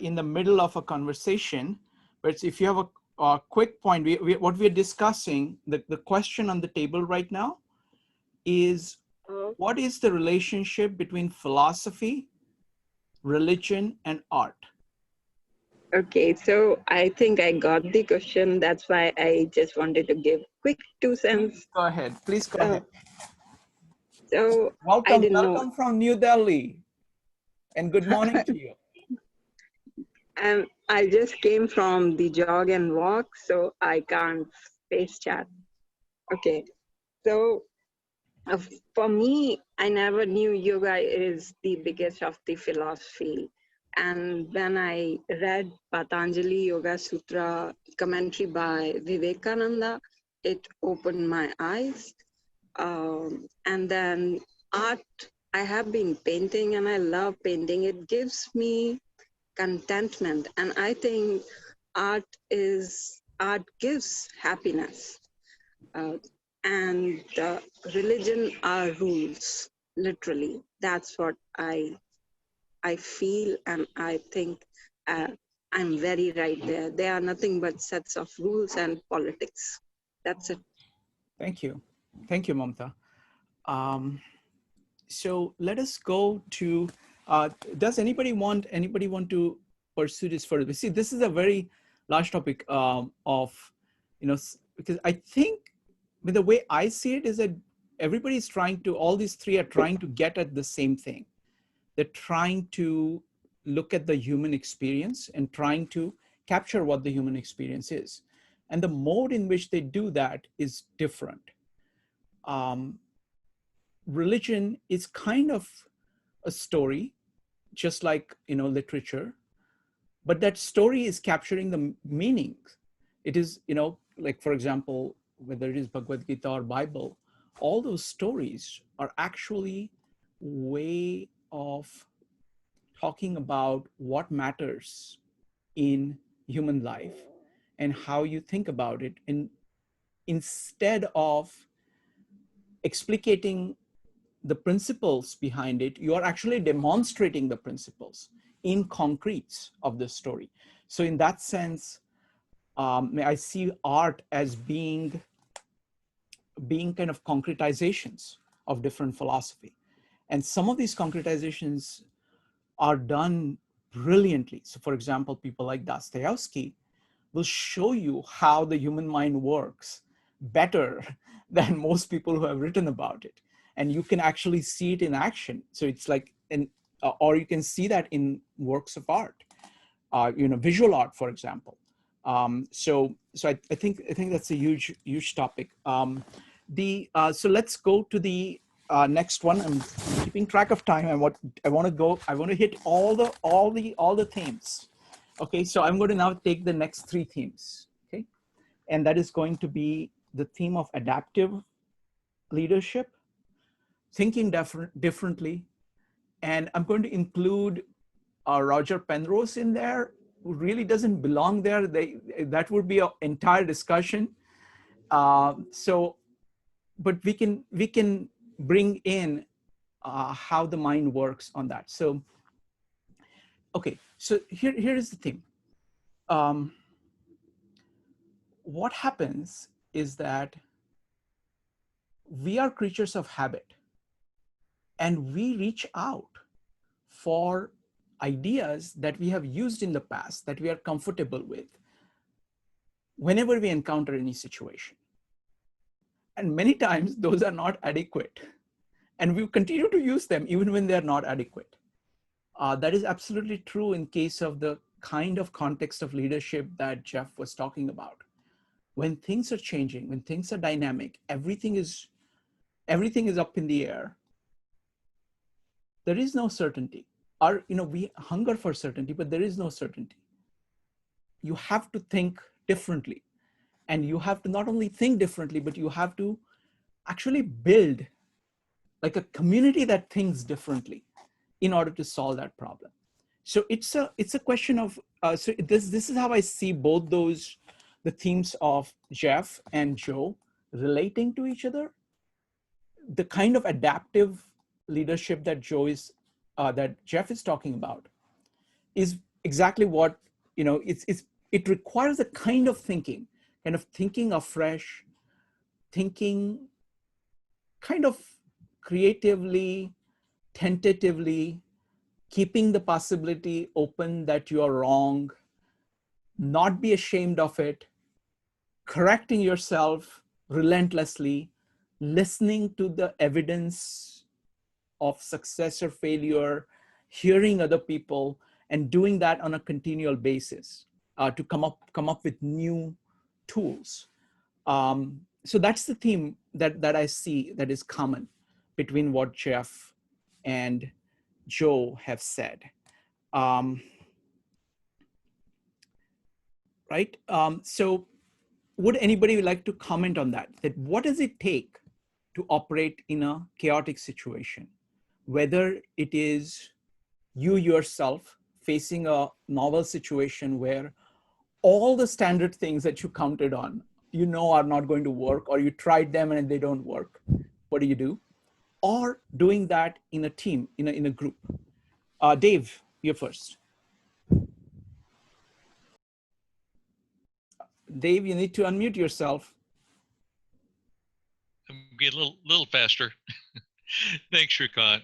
in the middle of a conversation, but if you have a quick point, what we're discussing, the question on the table right now is, what is the relationship between philosophy, religion, and art? Okay, so I think I got the question. That's why I just wanted to give quick 2 cents. Go ahead. Please go ahead. So welcome, I didn't welcome from New Delhi, and good morning to you. I just came from the jog and walk, so I can't space chat. Okay, so for me, I never knew yoga is the biggest of the philosophy. And when I read Patanjali Yoga Sutra commentary by Vivekananda, it opened my eyes. And then art, I have been painting and I love painting. It gives me contentment. And I think art gives happiness. And religion are rules, literally. That's what I feel, and I think I'm very right there. They are nothing but sets of rules and politics. That's it. Thank you. Thank you, Mamta. So let us go to, does anybody want to pursue this further? See, this is a very large topic of, because I think the way I see it is that everybody's all these three are trying to get at the same thing. They're trying to look at the human experience and trying to capture what the human experience is. And the mode in which they do that is different. Religion is kind of a story, just like, literature, but that story is capturing the meaning. It is, like, for example, whether it is Bhagavad Gita or Bible, all those stories are actually way of talking about what matters in human life and how you think about it. And instead of explicating the principles behind it, you are actually demonstrating the principles in concretes of the story. So in that sense, I see art as being kind of concretizations of different philosophy. And some of these concretizations are done brilliantly. So for example, people like Dostoevsky will show you how the human mind works better than most people who have written about it. And you can actually see it in action. So it's like, or you can see that in works of art, visual art, for example. So I think that's a huge topic. So let's go to the next one. I'm keeping track of time. I want to hit all the themes. Okay, so I'm going to now take the next 3 themes. Okay, and that is going to be the theme of adaptive leadership, thinking differently, and I'm going to include Roger Penrose in there, who really doesn't belong there. That would be an entire discussion. But we can bring in how the mind works on that. So, okay, so here is the thing. What happens is that we are creatures of habit, and we reach out for ideas that we have used in the past, that we are comfortable with, whenever we encounter any situation. And many times those are not adequate, and we continue to use them even when they're not adequate. That is absolutely true in case of the kind of context of leadership that Jeff was talking about. When things are changing, when things are dynamic, everything is up in the air. There is no certainty. We hunger for certainty, but there is no certainty. You have to think differently. And you have to not only think differently, but you have to actually build like a community that thinks differently in order to solve that problem. So it's a question of, so this is how I see both the themes of Jeff and Joe relating to each other. The kind of adaptive leadership that that Jeff is talking about is exactly what, it requires a kind of thinking afresh, thinking kind of creatively, tentatively, keeping the possibility open that you are wrong, not be ashamed of it, correcting yourself relentlessly, listening to the evidence of success or failure, hearing other people, and doing that on a continual basis to come up with new tools. So that's the theme that I see that is common between what Jeff and Joe have said. Right? So would anybody like to comment on that? That what does it take to operate in a chaotic situation? Whether it is you yourself facing a novel situation where all the standard things that you counted on, are not going to work, or you tried them and they don't work. What do? Or doing that in a team, in a group. Dave, you're first. Dave, you need to unmute yourself. I'm getting a little faster. Thanks, Shrikant.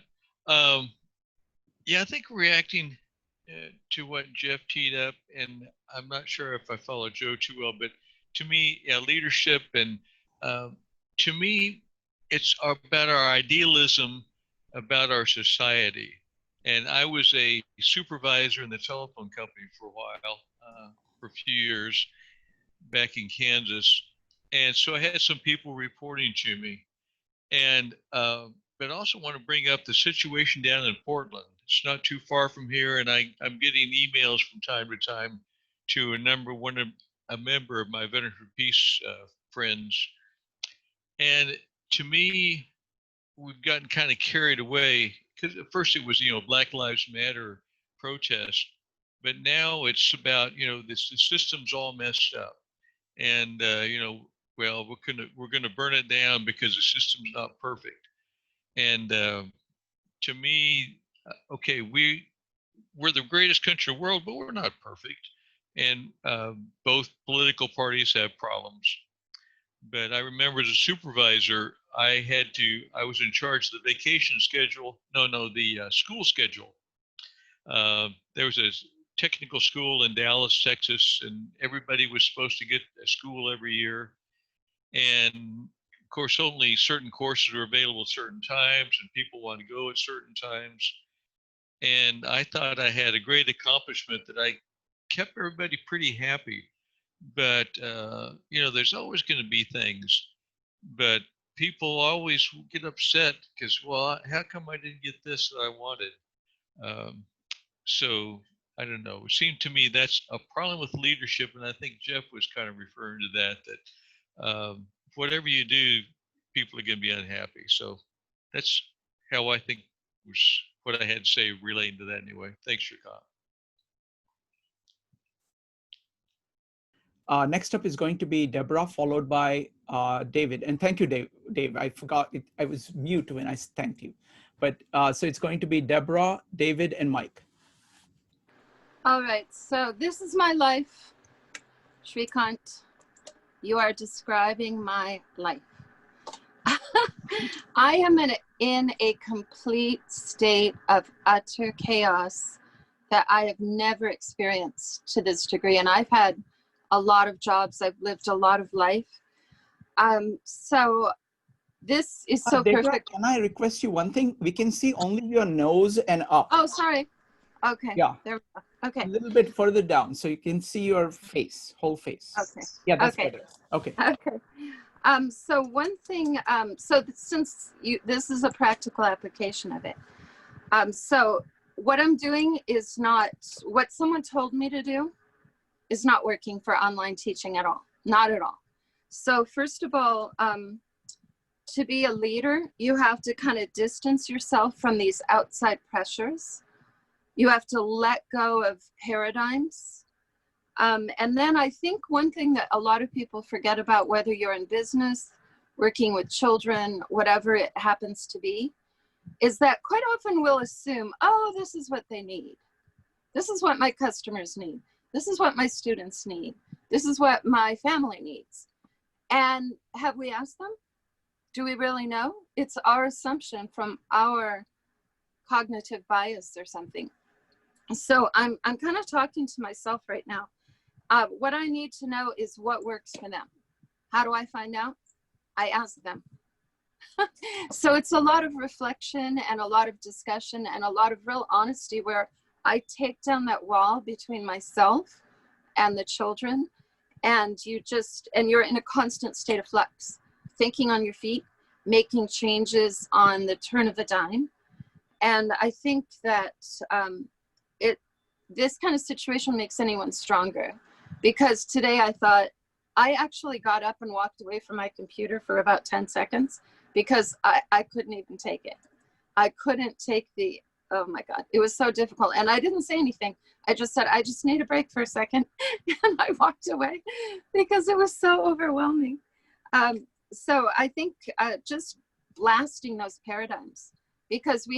Yeah, I think reacting to what Jeff teed up, and I'm not sure if I follow Joe too well, but to me, leadership, and to me, it's about our idealism about our society. And I was a supervisor in the telephone company for a while, for a few years back in Kansas. And so I had some people reporting to me. And but I also want to bring up the situation down in Portland. It's not too far from here, and I'm getting emails from time to time to a member of my Veterans for Peace friends. And to me, we've gotten kind of carried away, because at first it was, Black Lives Matter protest, but now it's about, the system's all messed up, and well, we're gonna burn it down because the system's not perfect. And to me, okay, we're the greatest country in the world, but we're not perfect, and both political parties have problems. But I remember as a supervisor, I was in charge of the vacation schedule. The school schedule. There was a technical school in Dallas, Texas, and everybody was supposed to get a school every year. And of course, only certain courses are available at certain times, and people want to go at certain times. And I thought I had a great accomplishment that I kept everybody pretty happy. But there's always going to be things. But people always get upset because, well, how come I didn't get this that I wanted? So I don't know. It seemed to me that's a problem with leadership, and I think Jeff was kind of referring to that. That whatever you do, people are going to be unhappy. So that's how I think was what I had to say relating to that anyway. Thanks, Shrikant. Next up is going to be Deborah, followed by David. And thank you, Dave. I forgot, I was mute when I thanked you. But so it's going to be Deborah, David, and Mike. All right, so this is my life. Shrikant, you are describing my life. I am in a complete state of utter chaos that I have never experienced to this degree. And I've had a lot of jobs. I've lived a lot of life. So this is so Deborah, perfect. can I request you one thing? We can see only your nose and up. Oh, sorry. Okay. Yeah. There, okay. A little bit further down so you can see your face, whole face. Okay. Yeah, that's okay. better. Okay. Okay. So one thing, since this is a practical application of it. So what I'm doing is not, what someone told me to do is not working for online teaching at all. Not at all. So first of all, to be a leader, you have to kind of distance yourself from these outside pressures. You have to let go of paradigms. And then I think one thing that a lot of people forget about, whether you're in business, working with children, whatever it happens to be, is that quite often we'll assume, oh, this is what they need. This is what my customers need. This is what my students need. This is what my family needs. And have we asked them? Do we really know? It's our assumption from our cognitive bias or something. So I'm kind of talking to myself right now. What I need to know is what works for them. How do I find out? I ask them. So it's a lot of reflection and a lot of discussion and a lot of real honesty where I take down that wall between myself and the children, and you're in a constant state of flux, thinking on your feet, making changes on the turn of a dime. And I think that this kind of situation makes anyone stronger, because today I actually got up and walked away from my computer for about 10 seconds because I couldn't even take it. I couldn't take oh my God, it was so difficult. And I didn't say anything. I just said, I just need a break for a second. And I walked away because it was so overwhelming. So I think just blasting those paradigms, because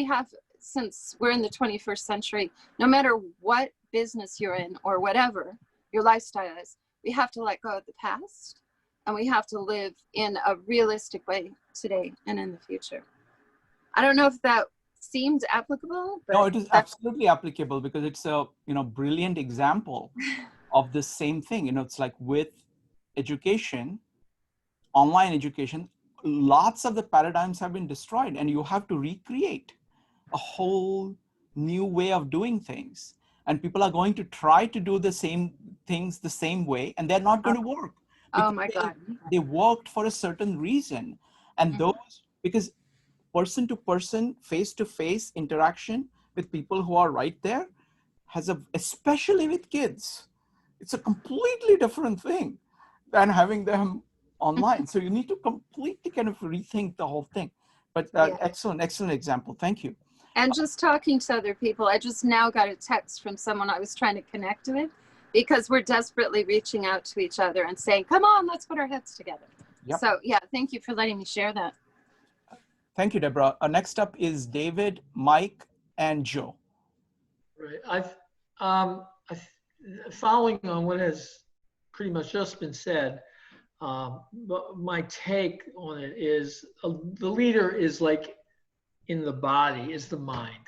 since we're in the 21st century, no matter what business you're in or whatever your lifestyle is, we have to let go of the past and we have to live in a realistic way today and in the future. I don't know if that seemed applicable. But no, it is absolutely applicable, because it's a brilliant example of the same thing. It's like with education, online education, lots of the paradigms have been destroyed, and you have to recreate a whole new way of doing things. And people are going to try to do the same things the same way, and they're not going to work. Oh my God. They worked for a certain reason. And because person to person, face to face interaction with people who are right there especially with kids, it's a completely different thing than having them online. So you need to completely kind of rethink the whole thing. But excellent example. Thank you. And just talking to other people, I just now got a text from someone I was trying to connect with, because we're desperately reaching out to each other and saying, come on, let's put our heads together. Yep. So yeah, thank you for letting me share that. Thank you, Deborah. Next up is David, Mike, and Joe. Right. Following on what has pretty much just been said, but my take on it is the leader is like in the body, is the mind.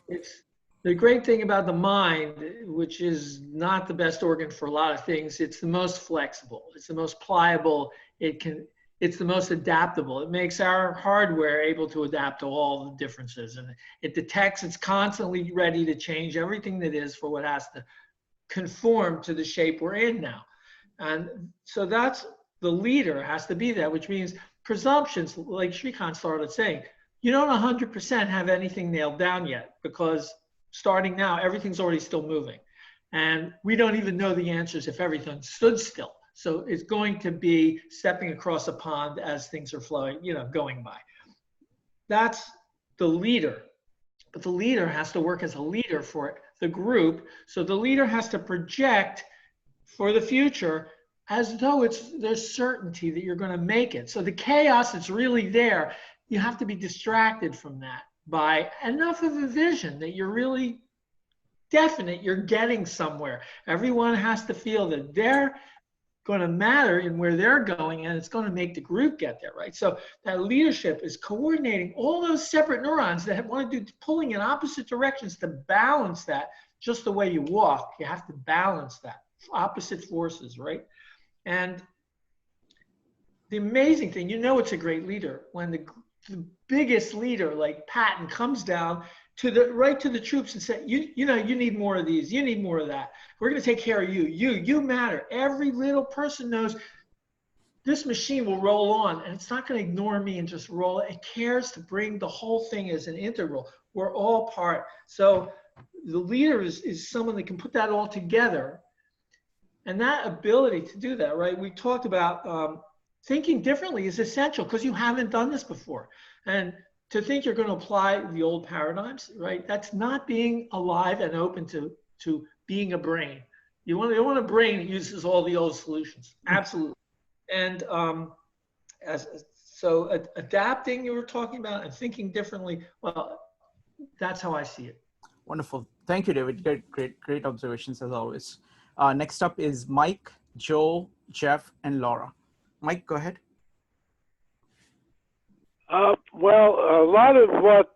It's the great thing about the mind, which is not the best organ for a lot of things. It's the most flexible. It's the most pliable. It's the most adaptable. It makes our hardware able to adapt to all the differences, and it detects. It's constantly ready to change everything that is for what has to conform to the shape we're in now. And so that's the leader has to be that, which means presumptions, like Shrikant started saying, you don't 100% have anything nailed down yet, because starting now, everything's already still moving. And we don't even know the answers if everything stood still. So it's going to be stepping across a pond as things are flowing, going by. That's the leader. But the leader has to work as a leader for the group. So the leader has to project for the future as though there's certainty that you're going to make it. So the chaos that's really there, you have to be distracted from that by enough of a vision that you're really definite you're getting somewhere. Everyone has to feel that they're going to matter in where they're going, and it's going to make the group get there, right? So that leadership is coordinating all those separate neurons that want to do, pulling in opposite directions to balance that. Just the way you walk, you have to balance that, opposite forces, right? And the amazing thing, it's a great leader when the biggest leader like Patton comes down right to the troops and say, you need more of these, you need more of that. We're going to take care of you. You matter. Every little person knows this machine will roll on, and it's not going to ignore me and just roll. It cares to bring the whole thing as an integral. We're all part. So the leader is someone that can put that all together. And that ability to do that, right? We talked about thinking differently is essential because you haven't done this before. And to think you're going to apply the old paradigms, right? That's not being alive and open to being a brain. You want a brain that uses all the old solutions. Absolutely. And so adapting, you were talking about, and thinking differently, well, that's how I see it. Wonderful. Thank you, David. Great observations as always. Next up is Mike, Joe, Jeff, and Laura. Mike, go ahead. Well, a lot of what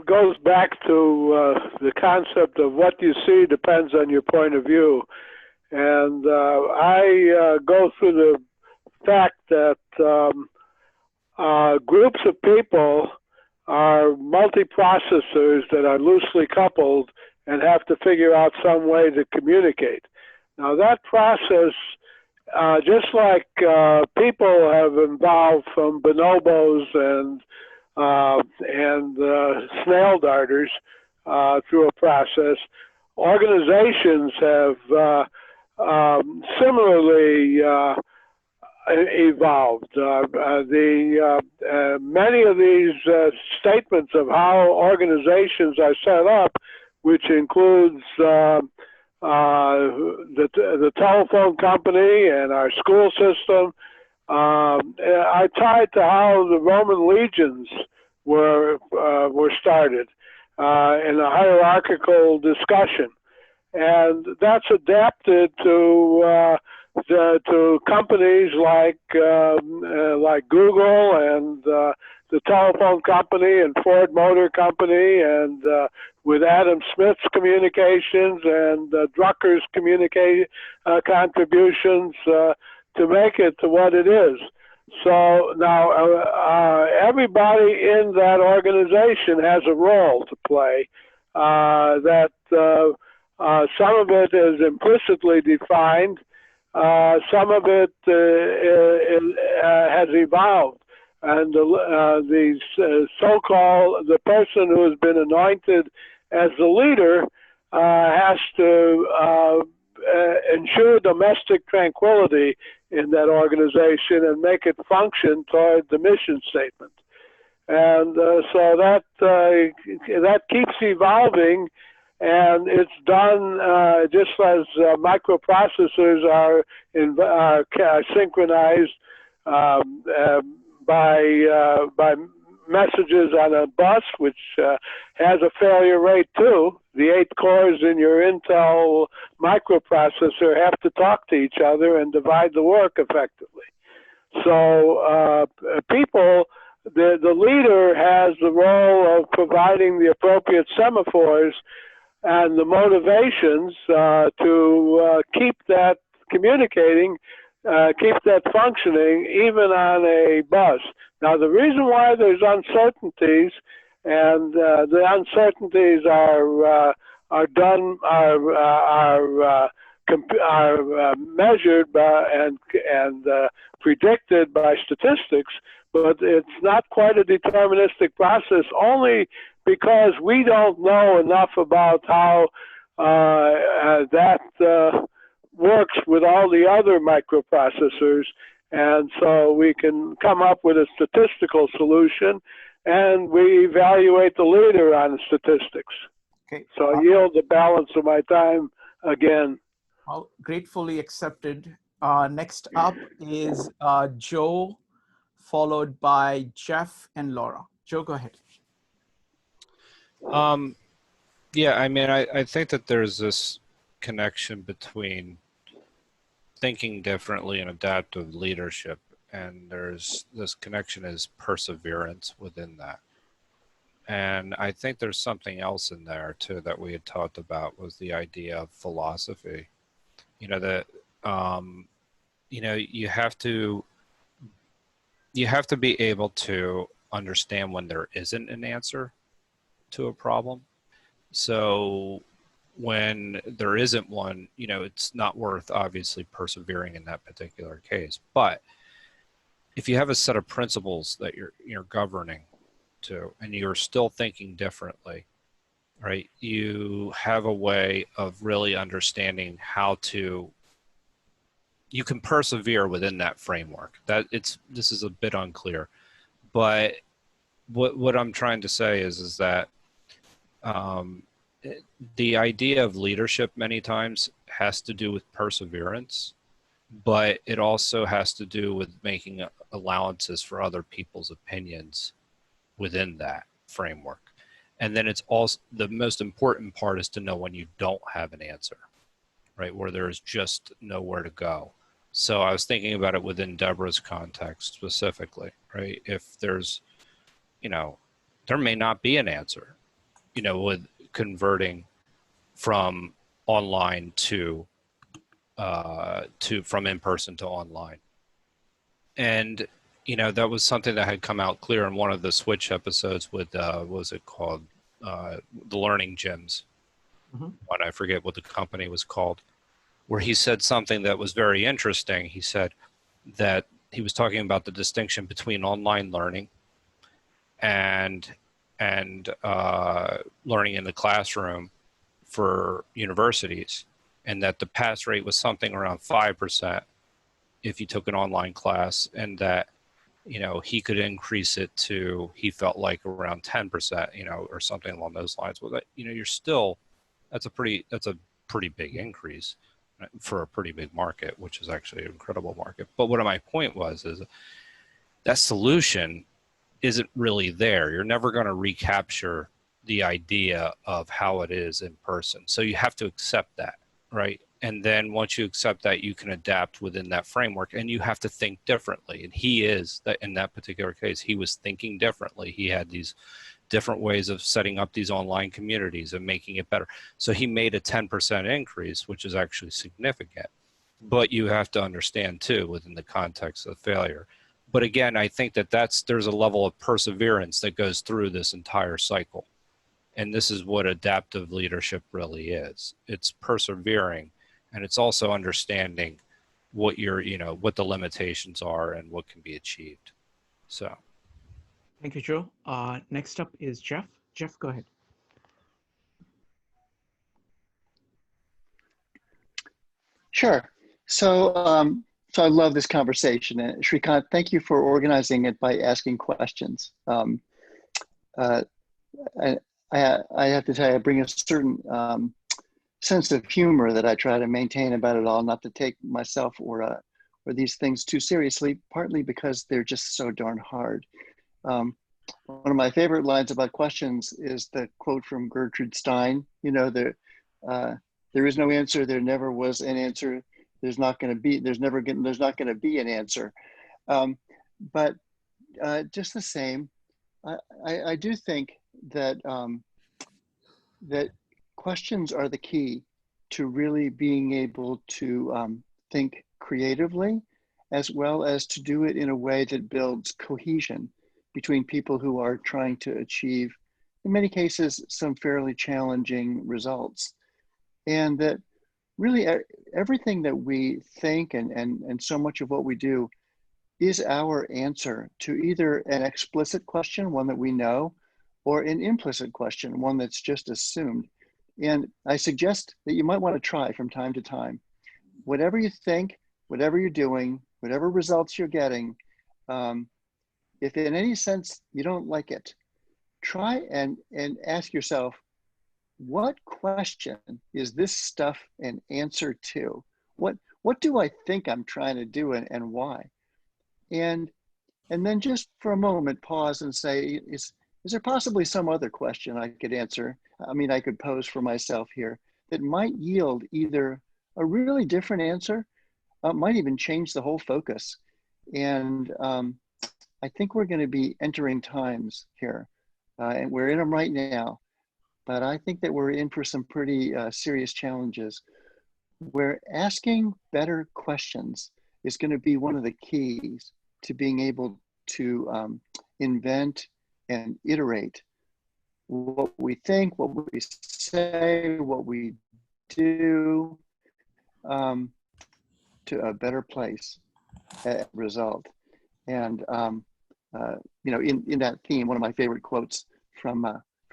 goes back to the concept of what you see depends on your point of view. And I go through the fact that groups of people are multiprocessors that are loosely coupled and have to figure out some way to communicate. Now that process, just like people have evolved from bonobos and snail darters through a process, organizations have similarly evolved. Many of these statements of how organizations are set up, which includes the telephone company and our school system, are tied to how the Roman legions were started in a hierarchical discussion, and that's adapted to companies like Google and the telephone company and Ford Motor Company, and with Adam Smith's communications and Drucker's contributions to make it to what it is. So now everybody in that organization has a role to play. That some of it is implicitly defined. Some of it has evolved. And the person who has been anointed as the leader has to ensure domestic tranquility in that organization and make it function toward the mission statement. And so that keeps evolving, and it's done just as microprocessors are synchronized by messages on a bus, which has a failure rate too. The 8 cores in your Intel microprocessor have to talk to each other and divide the work effectively. So the leader has the role of providing the appropriate semaphores and the motivations to keep that communicating, keep that functioning, even on a bus. Now, the reason why there's uncertainties, and the uncertainties are are measured by and predicted by statistics, but it's not quite a deterministic process, only because we don't know enough about how that works with all the other microprocessors. And so we can come up with a statistical solution, and we evaluate the leader on the statistics. Okay. So I yield the balance of my time again. Well, gratefully accepted. Next up is Joe, followed by Jeff and Laura. Joe, go ahead. Yeah, I mean, I think that there's this connection between thinking differently and adaptive leadership, and there's this connection is perseverance within that. And I think there's something else in there too that we had talked about, was the idea of philosophy. You know, that you know, you have to be able to understand when there isn't an answer to a problem. So when there isn't one, you know, it's not worth obviously persevering in that particular case. But if you have a set of principles that you're governing to, and you're still thinking differently, right? You have a way of really understanding how to, you can persevere within that framework. This is a bit unclear, but what I'm trying to say is that the idea of leadership many times has to do with perseverance, but it also has to do with making allowances for other people's opinions within that framework. And then it's also, the most important part is to know when you don't have an answer, right? Where there's just nowhere to go. So I was thinking about it within Deborah's context specifically, right? If there's, you know, there may not be an answer, you know, with converting from online to from in-person to online. And, you know, that was something that had come out clear in one of the Switch episodes with, what was it called? The Learning Gyms. But I forget what the company was called, where he said something that was very interesting. He said that he was talking about the distinction between online learning and learning in the classroom for universities, and that the pass rate was something around 5% if you took an online class, and that, you know, he could increase it to, he felt like around 10%, you know, or something along those lines. Well, that, you know, you're still, that's a pretty big increase for a pretty big market, which is actually an incredible market. But what my point was is that solution isn't really there. You're never going to recapture the idea of how it is in person. So you have to accept that, right? And then once you accept that, you can adapt within that framework, and you have to think differently. And he is, that in that particular case, he was thinking differently. He had these different ways of setting up these online communities and making it better. So he made a 10% increase, which is actually significant. But you have to understand too, within the context of failure. But again, I think that there's a level of perseverance that goes through this entire cycle. And this is what adaptive leadership really is. It's persevering, and it's also understanding what what the limitations are and what can be achieved. So. Thank you, Joe. Next up is Jeff. Jeff, go ahead. Sure. So I love this conversation. And Shrikant, thank you for organizing it by asking questions. I have to tell you, I bring a certain sense of humor that I try to maintain about it all, not to take myself or these things too seriously, partly because they're just so darn hard. One of my favorite lines about questions is the quote from Gertrude Stein, you know, there is no answer, there never was an answer, there's not going to be, there's not going to be an answer. But just the same, I do think that that questions are the key to really being able to think creatively, as well as to do it in a way that builds cohesion between people who are trying to achieve, in many cases, some fairly challenging results. And that really everything that we think and so much of what we do is our answer to either an explicit question, one that we know, or an implicit question, one that's just assumed. And I suggest that you might want to try from time to time. Whatever you think, whatever you're doing, whatever results you're getting, if in any sense you don't like it, try and ask yourself, what question is this stuff an answer to? What do I think I'm trying to do and why? And then just for a moment, pause and say, is there possibly some other question I could answer? I mean, I could pose for myself here that might yield either a really different answer, might even change the whole focus. And I think we're going to be entering times here, and we're in them right now. But I think that we're in for some pretty serious challenges where asking better questions is going to be one of the keys to being able to invent and iterate what we think, what we say, what we do to a better place as a result. And, you know, in that theme, one of my favorite quotes from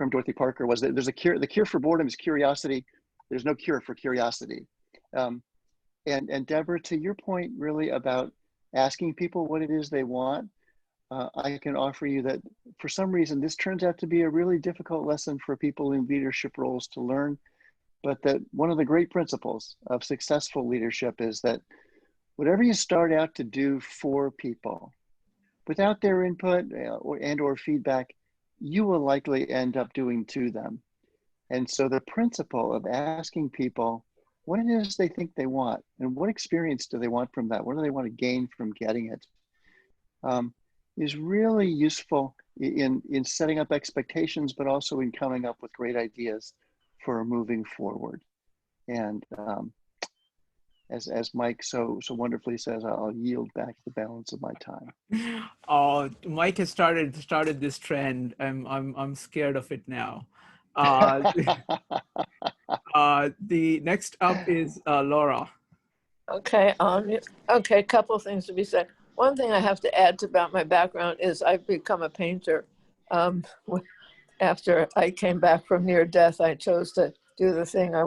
Dorothy Parker was that the cure for boredom is curiosity. There's no cure for curiosity. And Deborah, to your point really about asking people what it is they want, I can offer you that for some reason, this turns out to be a really difficult lesson for people in leadership roles to learn, but that one of the great principles of successful leadership is that whatever you start out to do for people, without their input or feedback, you will likely end up doing to them. And so the principle of asking people what it is they think they want and what experience do they want from that, what do they want to gain from getting it, is really useful in setting up expectations, but also in coming up with great ideas for moving forward. And as Mike so wonderfully says, I'll yield back the balance of my time. Oh, Mike has started this trend. I'm scared of it now. The next up is Laura. Okay. Okay. A couple of things to be said. One thing I have to add about my background is I've become a painter. After I came back from near death, I chose to do the thing I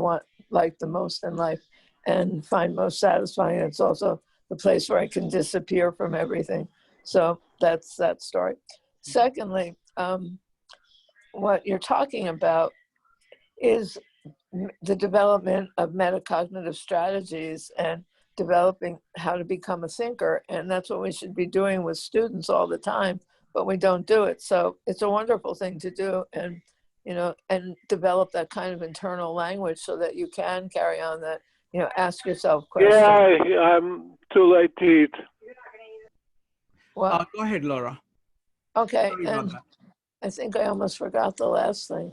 like the most in life and find most satisfying. It's also the place where I can disappear from everything. So that's that story. Secondly, what you're talking about is the development of metacognitive strategies and developing how to become a thinker. And that's what we should be doing with students all the time, but we don't do it. So it's a wonderful thing to do, and, you know, and develop that kind of internal language so that you can carry on that, you know, ask yourself questions. Yeah, I'm too late to eat. Well, go ahead, Laura. Okay, Sorry about and that. I think I almost forgot the last thing.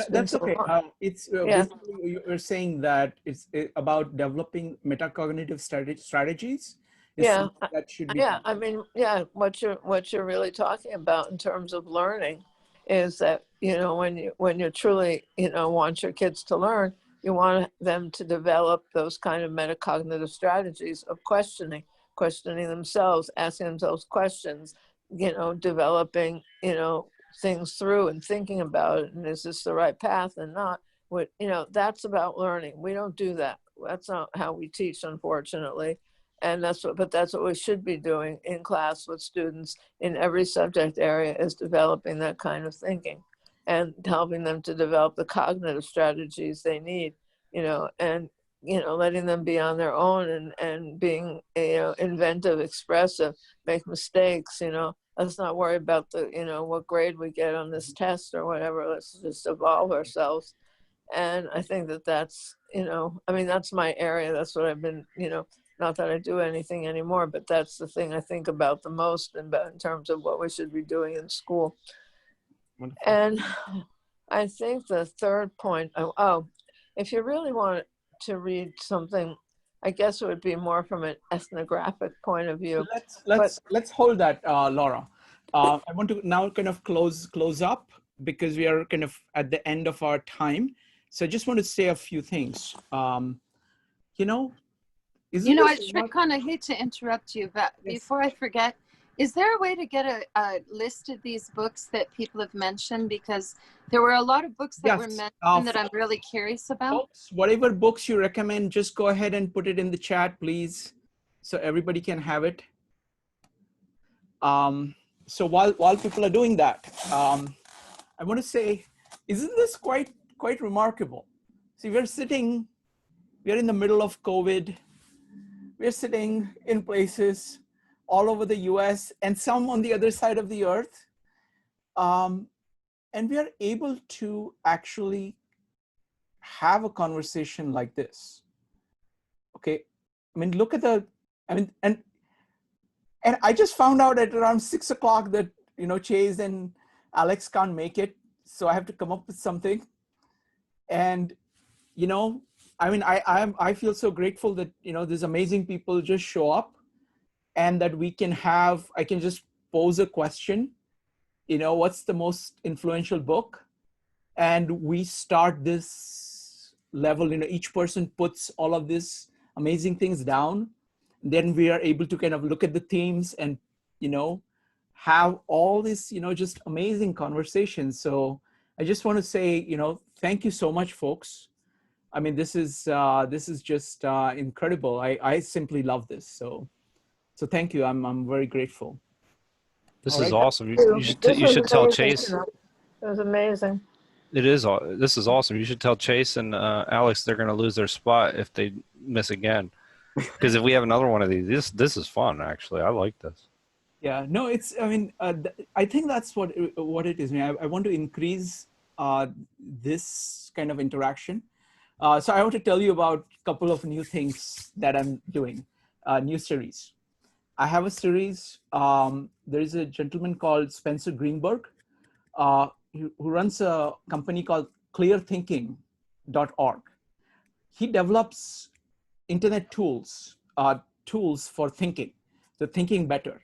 That's okay. It's Yeah. basically you're saying that it's about developing metacognitive strategies. Is Yeah, something that should be. yeah. I mean, yeah. What you're really talking about in terms of learning is that, you know, when you truly, you know, want your kids to learn, you want them to develop those kind of metacognitive strategies of questioning themselves, asking themselves questions, you know, developing, you know, things through and thinking about it. And is this the right path and not? What, you know, that's about learning. We don't do that. That's not how we teach, unfortunately. And that's what we should be doing in class with students in every subject area, is developing that kind of thinking and helping them to develop the cognitive strategies they need, you know, and, you know, letting them be on their own and being, you know, inventive, expressive, make mistakes, you know. Let's not worry about the, you know, what grade we get on this test or whatever. Let's just evolve ourselves. And I think that that's, you know, I mean, that's my area. That's what I've been, you know, not that I do anything anymore, but that's the thing I think about the most in terms of what we should be doing in school. Wonderful. And I think the third point, if you really want to read something, I guess it would be more from an ethnographic point of view. Let's hold that, Laura. I want to now kind of close up because we are kind of at the end of our time. So I just want to say a few things. You know, You know, Shrikant, I hate to interrupt you, but before I forget, is there a way to get a list of these books that people have mentioned? Because there were a lot of books that were mentioned that I'm really curious about. Whatever books you recommend, just go ahead and put it in the chat, please, so everybody can have it. So while people are doing that, I want to say, isn't this quite remarkable? See, we're in the middle of COVID. We're sitting in places all over the US and some on the other side of the earth. And we are able to actually have a conversation like this. Okay, I mean, look at and I just found out at around 6 o'clock that, you know, Chase and Alex can't make it. So I have to come up with something. And, you know, I mean, I feel so grateful that, you know, these amazing people just show up and that I can just pose a question, you know, what's the most influential book? And we start this level, you know, each person puts all of these amazing things down. Then we are able to kind of look at the themes and, you know, have all this, you know, just amazing conversations. So I just want to say, you know, thank you so much, folks. I mean, this is just incredible. I simply love this. So thank you. I'm very grateful. This is awesome. You should tell Chase. It was amazing. It is. This is awesome. You should tell Chase and Alex they're going to lose their spot if they miss again. Because if we have another one of these, this is fun. Actually, I like this. Yeah. No, it's. I mean, I think that's what it is. I mean, I want to increase this kind of interaction. So I want to tell you about a couple of new things that I'm doing. New series. I have a series. There is a gentleman called Spencer Greenberg, who runs a company called clearthinking.org. He develops internet tools for thinking, so thinking better.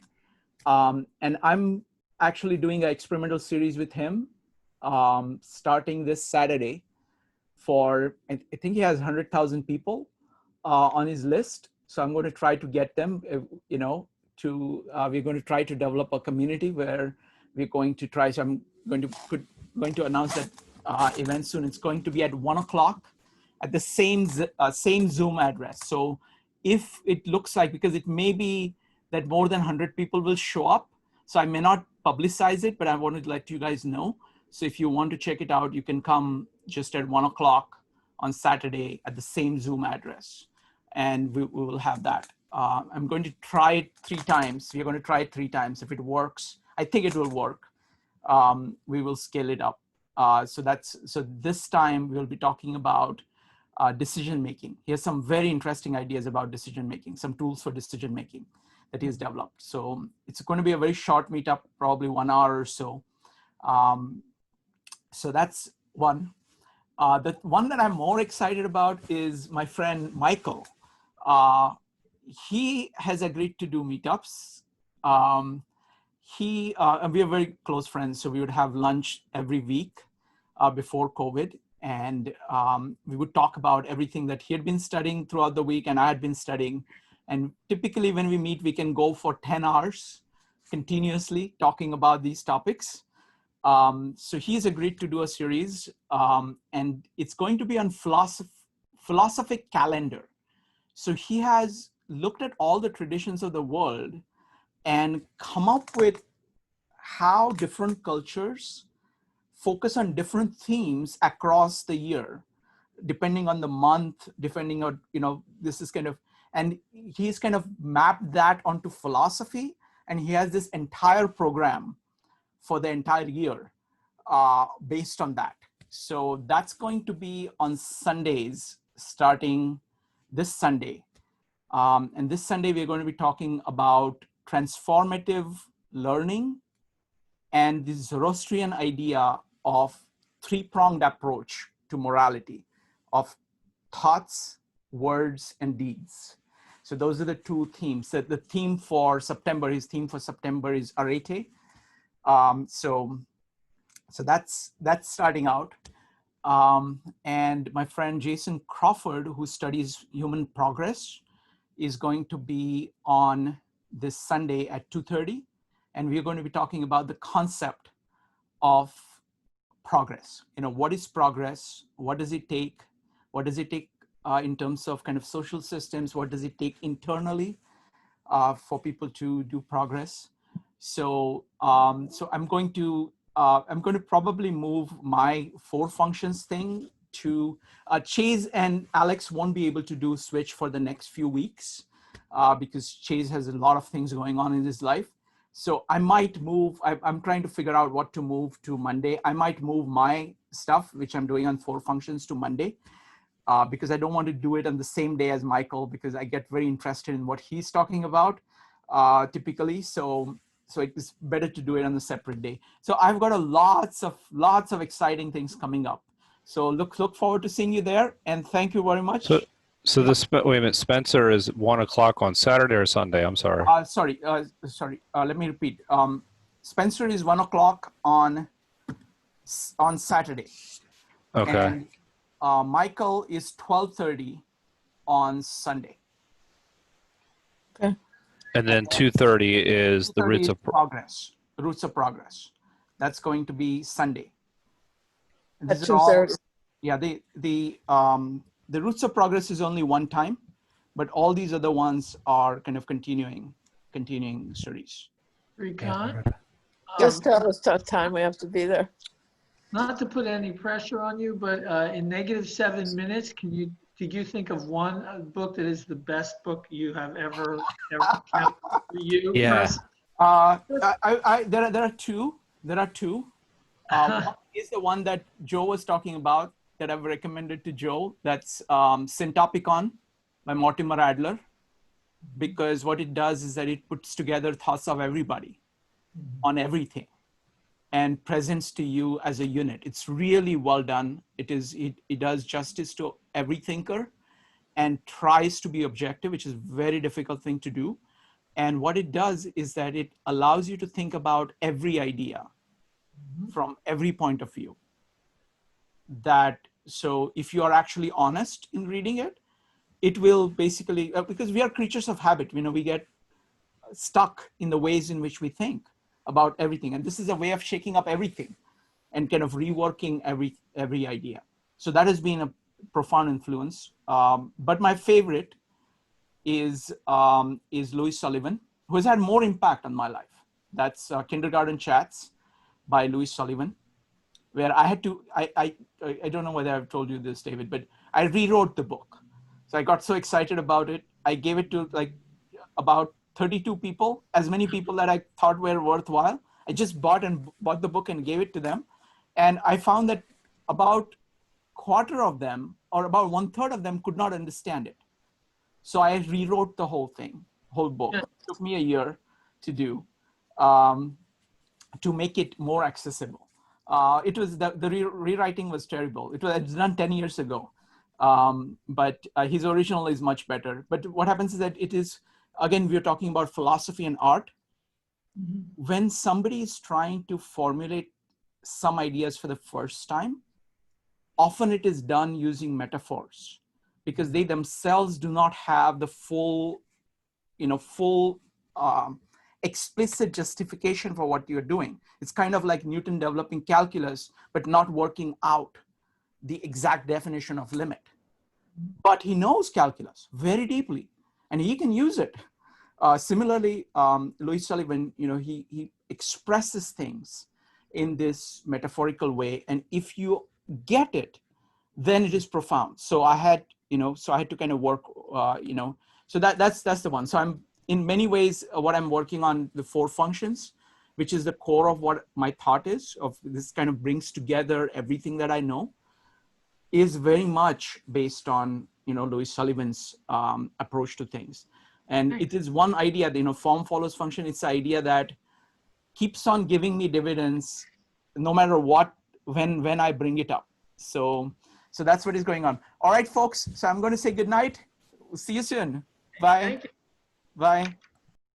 And I'm actually doing an experimental series with him starting this Saturday for, I think he has 100,000 people on his list. So I'm going to try to get them, you know, we're going to try to develop a community where we're going to try. So I'm going to announce that event soon. It's going to be at 1 o'clock at the same Zoom address. So if it looks like, because it may be that more than 100 people will show up, so I may not publicize it, but I wanted to let you guys know. So if you want to check it out, you can come just at 1 o'clock on Saturday at the same Zoom address. And we will have that. I'm going to try it 3 times. We're going to try it 3 times. If it works, I think it will work. We will scale it up. So this time we'll be talking about decision-making. He has some very interesting ideas about decision-making, some tools for decision-making that he has developed. So it's going to be a very short meetup, probably 1 hour or so. So that's one. The one that I'm more excited about is my friend Michael. He has agreed to do meetups. And we are very close friends, so we would have lunch every week before COVID. And we would talk about everything that he had been studying throughout the week and I had been studying. And typically when we meet, we can go for 10 hours continuously talking about these topics. So he's agreed to do a series and it's going to be on philosophic calendar. So he has looked at all the traditions of the world and come up with how different cultures focus on different themes across the year, depending on the month, depending on, you know, this is kind of, and he's kind of mapped that onto philosophy. And he has this entire program for the entire year based on that. So that's going to be on Sundays, starting this Sunday. And this Sunday, we're going to be talking about transformative learning and the Zoroastrian idea of 3-pronged approach to morality of thoughts, words, and deeds. So those are the 2 themes. So the theme for September, his theme for September is arete. So that's starting out. And my friend Jason Crawford, who studies human progress, is going to be on this Sunday at 2:30. And we're going to be talking about the concept of progress. What is progress? What does it take? What does it take in terms of kind of social systems? What does it take internally for people to do progress? So I'm going to probably move my 4 functions thing to Chase, and Alex won't be able to do switch for the next few weeks because Chase has a lot of things going on in his life. So I might move, I'm trying to figure out what to move to Monday. I might move my stuff, which I'm doing on 4 functions, to Monday because I don't want to do it on the same day as Michael, because I get very interested in what he's talking about typically. So it's better to do it on a separate day. So I've got lots of exciting things coming up. So look forward to seeing you there, and thank you very much. So wait a minute, Spencer is 1 o'clock on Saturday or Sunday? I'm sorry. Sorry. Let me repeat. Spencer is 1 o'clock on Saturday. Okay. And Michael is 12:30 on Sunday. Okay. And then 2:30 is the Roots of Progress. The Roots of Progress. That's going to be Sunday. At 2:30. Yeah. The Roots of Progress is only one time, but all these other ones are kind of continuing series. Shrikant, Just tell us what time we have to be there. not to put any pressure on you, but in -7 minutes, did you think of one book that is the best book you have ever kept for you? Yeah. There are two. One is the one that Joe was talking about that I've recommended to Joe. That's Syntopicon by Mortimer Adler, because what it does is that it puts together thoughts of everybody on everything and presents to you as a unit. It's really well done. It does justice to every thinker and tries to be objective, which is a very difficult thing to do. And what it does is that it allows you to think about every idea from every point of view. So if you are actually honest in reading it, it will basically, because we are creatures of habit, we get stuck in the ways in which we think about everything. And this is a way of shaking up everything and kind of reworking every idea. So that has been a profound influence. But my favorite is Louis Sullivan, who has had more impact on my life. That's Kindergarten Chats by Louis Sullivan, where I had to, I don't know whether I've told you this, David, but I rewrote the book. So I got so excited about it. I gave it to about 32 people, as many people that I thought were worthwhile. I just bought the book and gave it to them. And I found that about quarter of them, or about 1/3 of them, could not understand it. So I rewrote the whole book. It took me a year to do, to make it more accessible. It was the rewriting was terrible. It was done 10 years ago, but his original is much better. But what happens is that it is, again, we're talking about philosophy and art. When somebody is trying to formulate some ideas for the first time, often it is done using metaphors, because they themselves do not have the full explicit justification for what you're doing. It's kind of like Newton developing calculus, but not working out the exact definition of limit. But he knows calculus very deeply, and he can use it. Similarly, Louis Sullivan, he expresses things in this metaphorical way, and if you get it, then it is profound. So I had to kind of work, so that's the one. So I'm, in many ways, what I'm working on, the 4 functions, which is the core of what my thought is, of this kind of brings together everything that I know, is very much based on, Louis Sullivan's approach to things. And it is one idea, form follows function. It's the idea that keeps on giving me dividends no matter what, when I bring it up. So that's what is going on. All right, folks. So I'm going to say good night. We'll see you soon. Bye. Thank you. Bye.